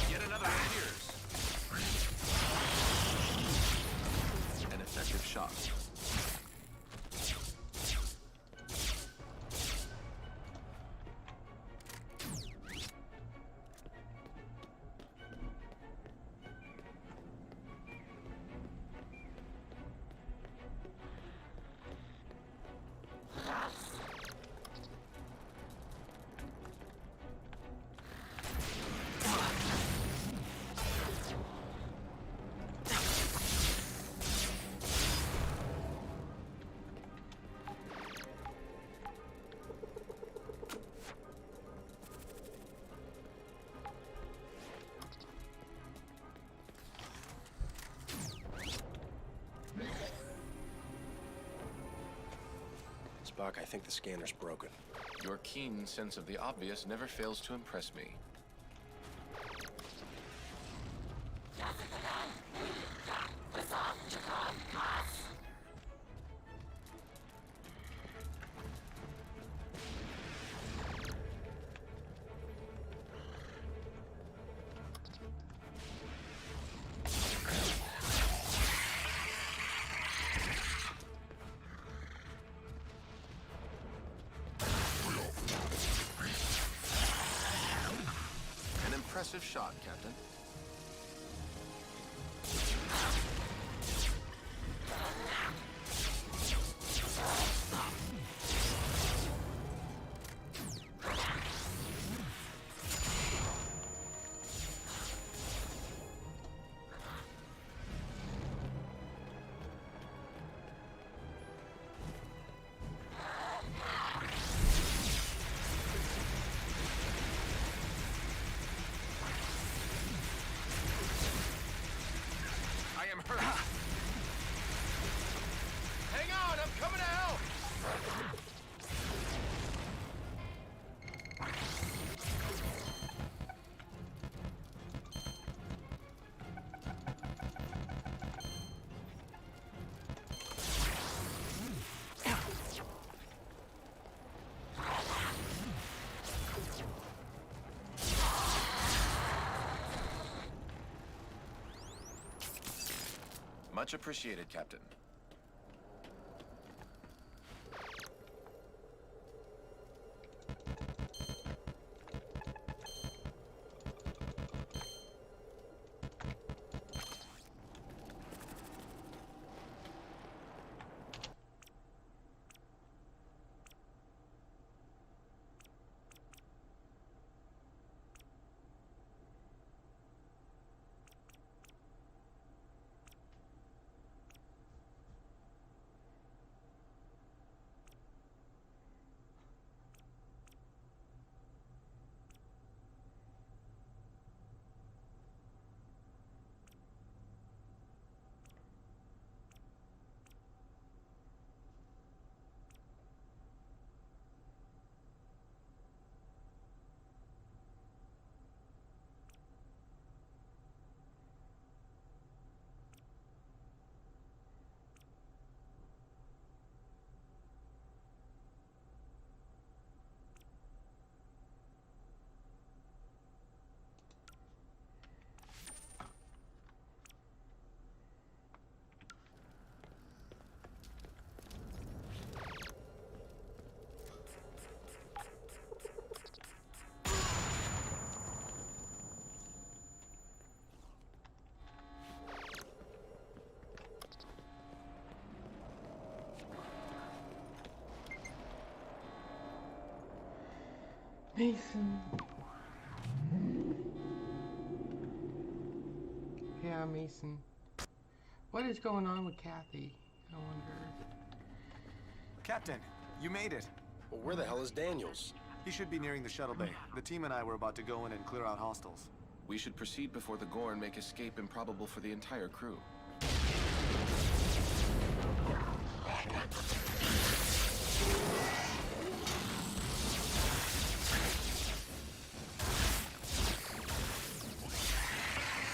S12: Yet another Pierce.
S5: An effective shot.
S7: Spock, I think the scanner's broken.
S5: Your keen sense of the obvious never fails to impress me. An impressive shot, Captain.
S12: I am hurt. Hang on, I'm coming to help!
S5: Much appreciated, Captain.
S1: Mason. Yeah, Mason. What is going on with Kathy? I wonder.
S3: Captain, you made it.
S7: Well, where the hell is Daniels?
S3: He should be nearing the shuttle bay. The team and I were about to go in and clear out hostiles.
S5: We should proceed before the Gorn make escape improbable for the entire crew.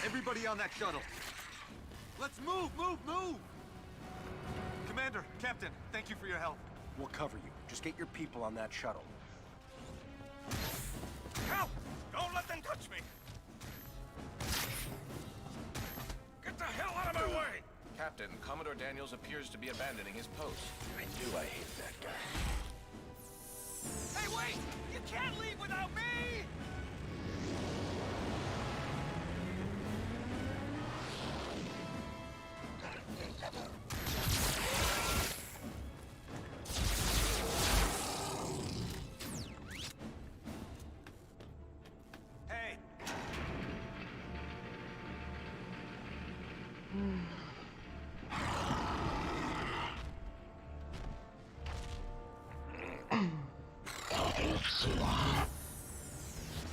S3: Everybody on that shuttle. Let's move, move, move! Commander, Captain, thank you for your help.
S7: We'll cover you. Just get your people on that shuttle.
S22: Help! Don't let them touch me! Get the hell out of my way!
S5: Captain, Commodore Daniels appears to be abandoning his post.
S7: I knew I hated that guy.
S22: Hey, wait! You can't leave without me!
S3: Hey!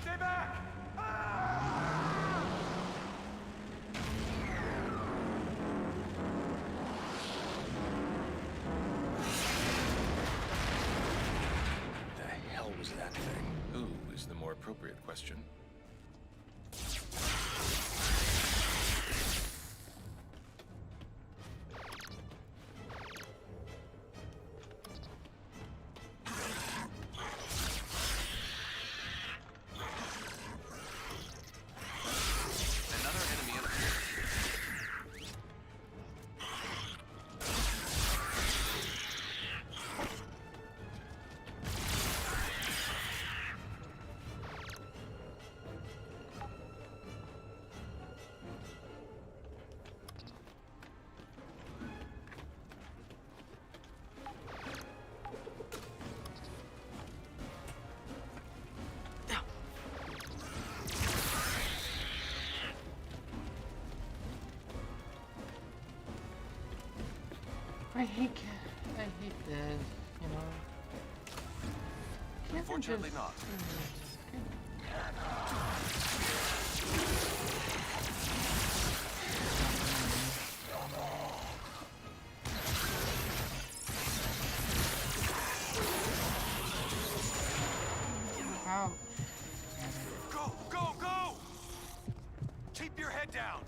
S3: Stay back!
S7: The hell was that thing?
S5: Who is the more appropriate question? Another enemy in
S1: I hate this, you know. Can't
S11: Unfortunately
S1: just-
S11: not.
S1: Ouch.
S3: Go, go, go! Keep your head down!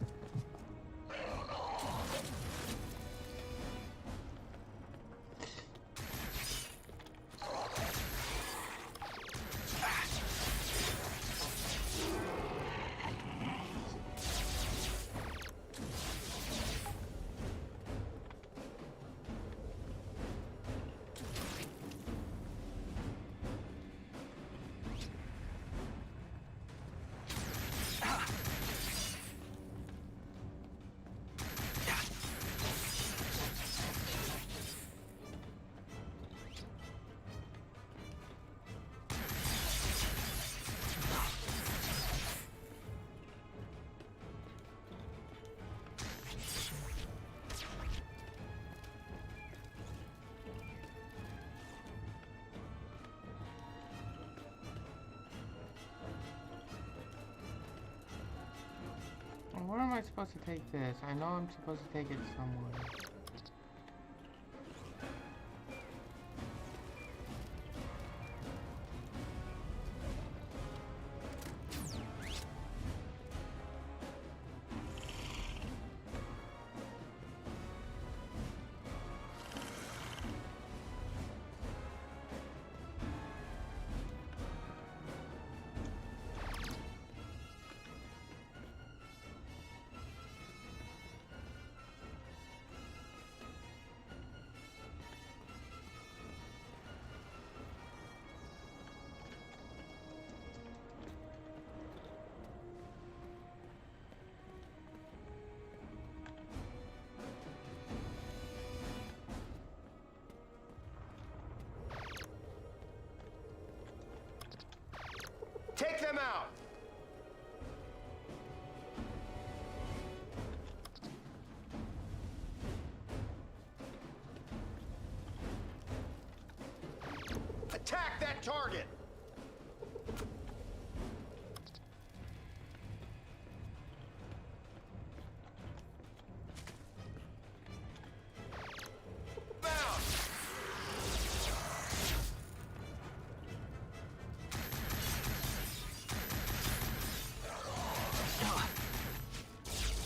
S1: Where am I supposed to take this? I know I'm supposed to take it somewhere.
S7: that target!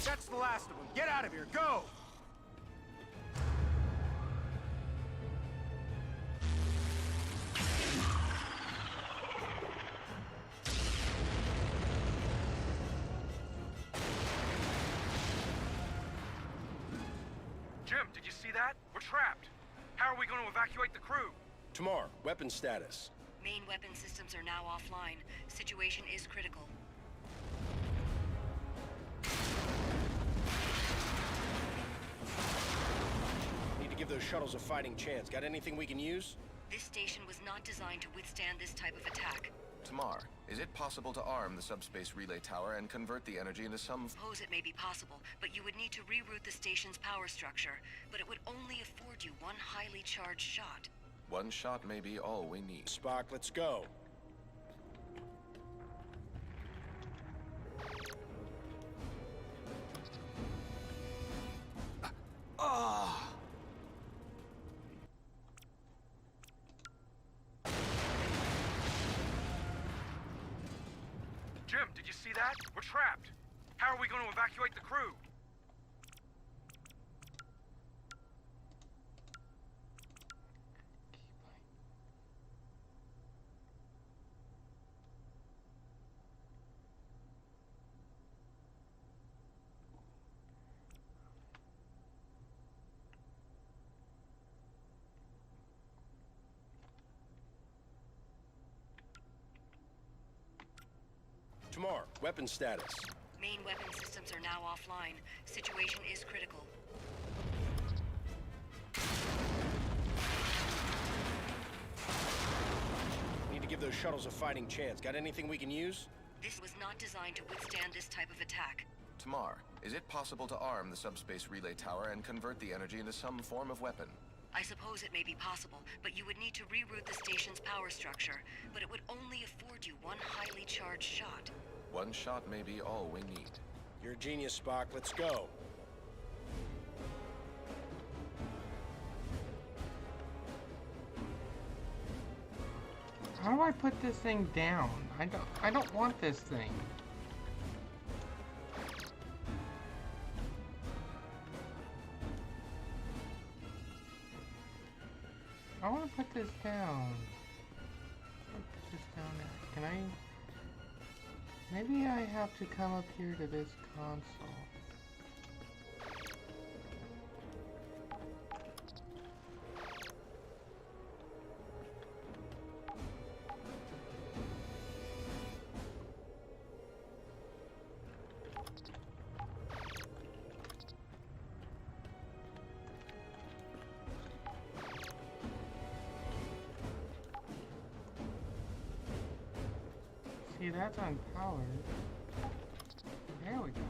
S7: That's the last of them. Get out of here. Go!
S18: Jim, did you see that? We're trapped. How are we going to evacuate the crew?
S7: Tamar, weapon status.
S16: Main weapon systems are now offline. Situation is critical.
S7: Need to give those shuttles a fighting chance. Got anything we can use?
S16: This station was not designed to withstand this type of attack.
S5: Tamar, is it possible to arm the subspace relay tower and convert the energy into some...
S16: Suppose it may be possible, but you would need to reroute the station's power structure. But it would only afford you one highly charged shot.
S5: One shot may be all we need.
S7: Spock, let's go.
S18: Jim, did you see that? We're trapped. How are we going to evacuate the crew?
S7: Tamar, weapon status.
S16: Main weapon systems are now offline. Situation is critical.
S7: Need to give those shuttles a fighting chance. Got anything we can use?
S16: This was not designed to withstand this type of attack.
S5: Tamar, is it possible to arm the subspace relay tower and convert the energy into some form of weapon?
S16: I suppose it may be possible, but you would need to reroute the station's power structure. But it would only afford you one highly charged shot.
S5: One shot may be all we need.
S7: You're a genius, Spock. Let's go.
S1: How do I put this thing down? I don't want this thing. I want to put this down. Put this down there. Can I? Maybe I have to come up here to this console. See, that's unpowered. There we go.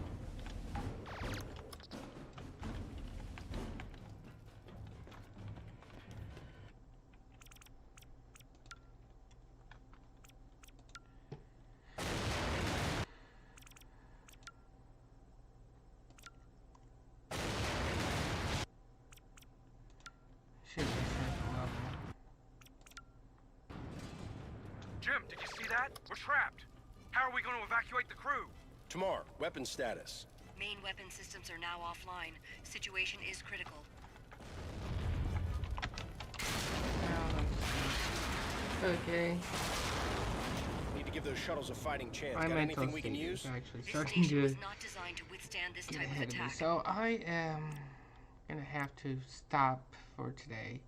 S1: Should be second level.
S18: Jim, did you see that? We're trapped. How are we going to evacuate the crew?
S7: Tamar, weapon status.
S16: Main weapon systems are now offline. Situation is critical.
S1: Okay.
S7: Need to give those shuttles a fighting chance.
S1: My
S7: Got
S1: mental
S7: anything we can
S1: state
S7: use?
S1: is actually
S16: This
S1: starting
S16: station
S1: to
S16: was not designed to withstand this
S1: get
S16: type of
S1: ahead of me.
S16: attack.
S1: So I am gonna have to stop for today.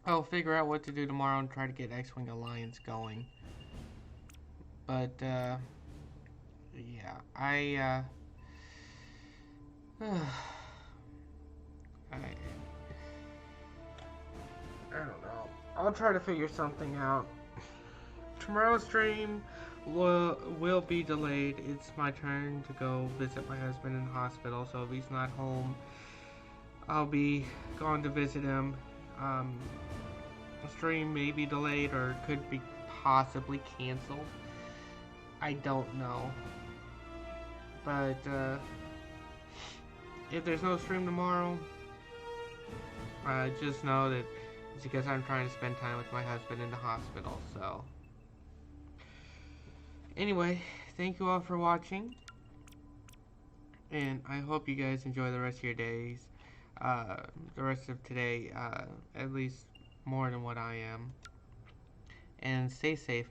S1: I'll figure out what to do tomorrow and try to get X-Wing Alliance going. But yeah, I don't know. I'll try to figure something out. Tomorrow's stream will be delayed. It's my turn to go visit my husband in the hospital, so if he's not home, I'll be going to visit him. the stream may be delayed or could be possibly canceled. I don't know. But, if there's no stream tomorrow, just know that it's because I'm trying to spend time with my husband in the hospital, so. Anyway, thank you all for watching. And I hope you guys enjoy the rest of your days. The rest of today, at least more than what I am. And stay safe.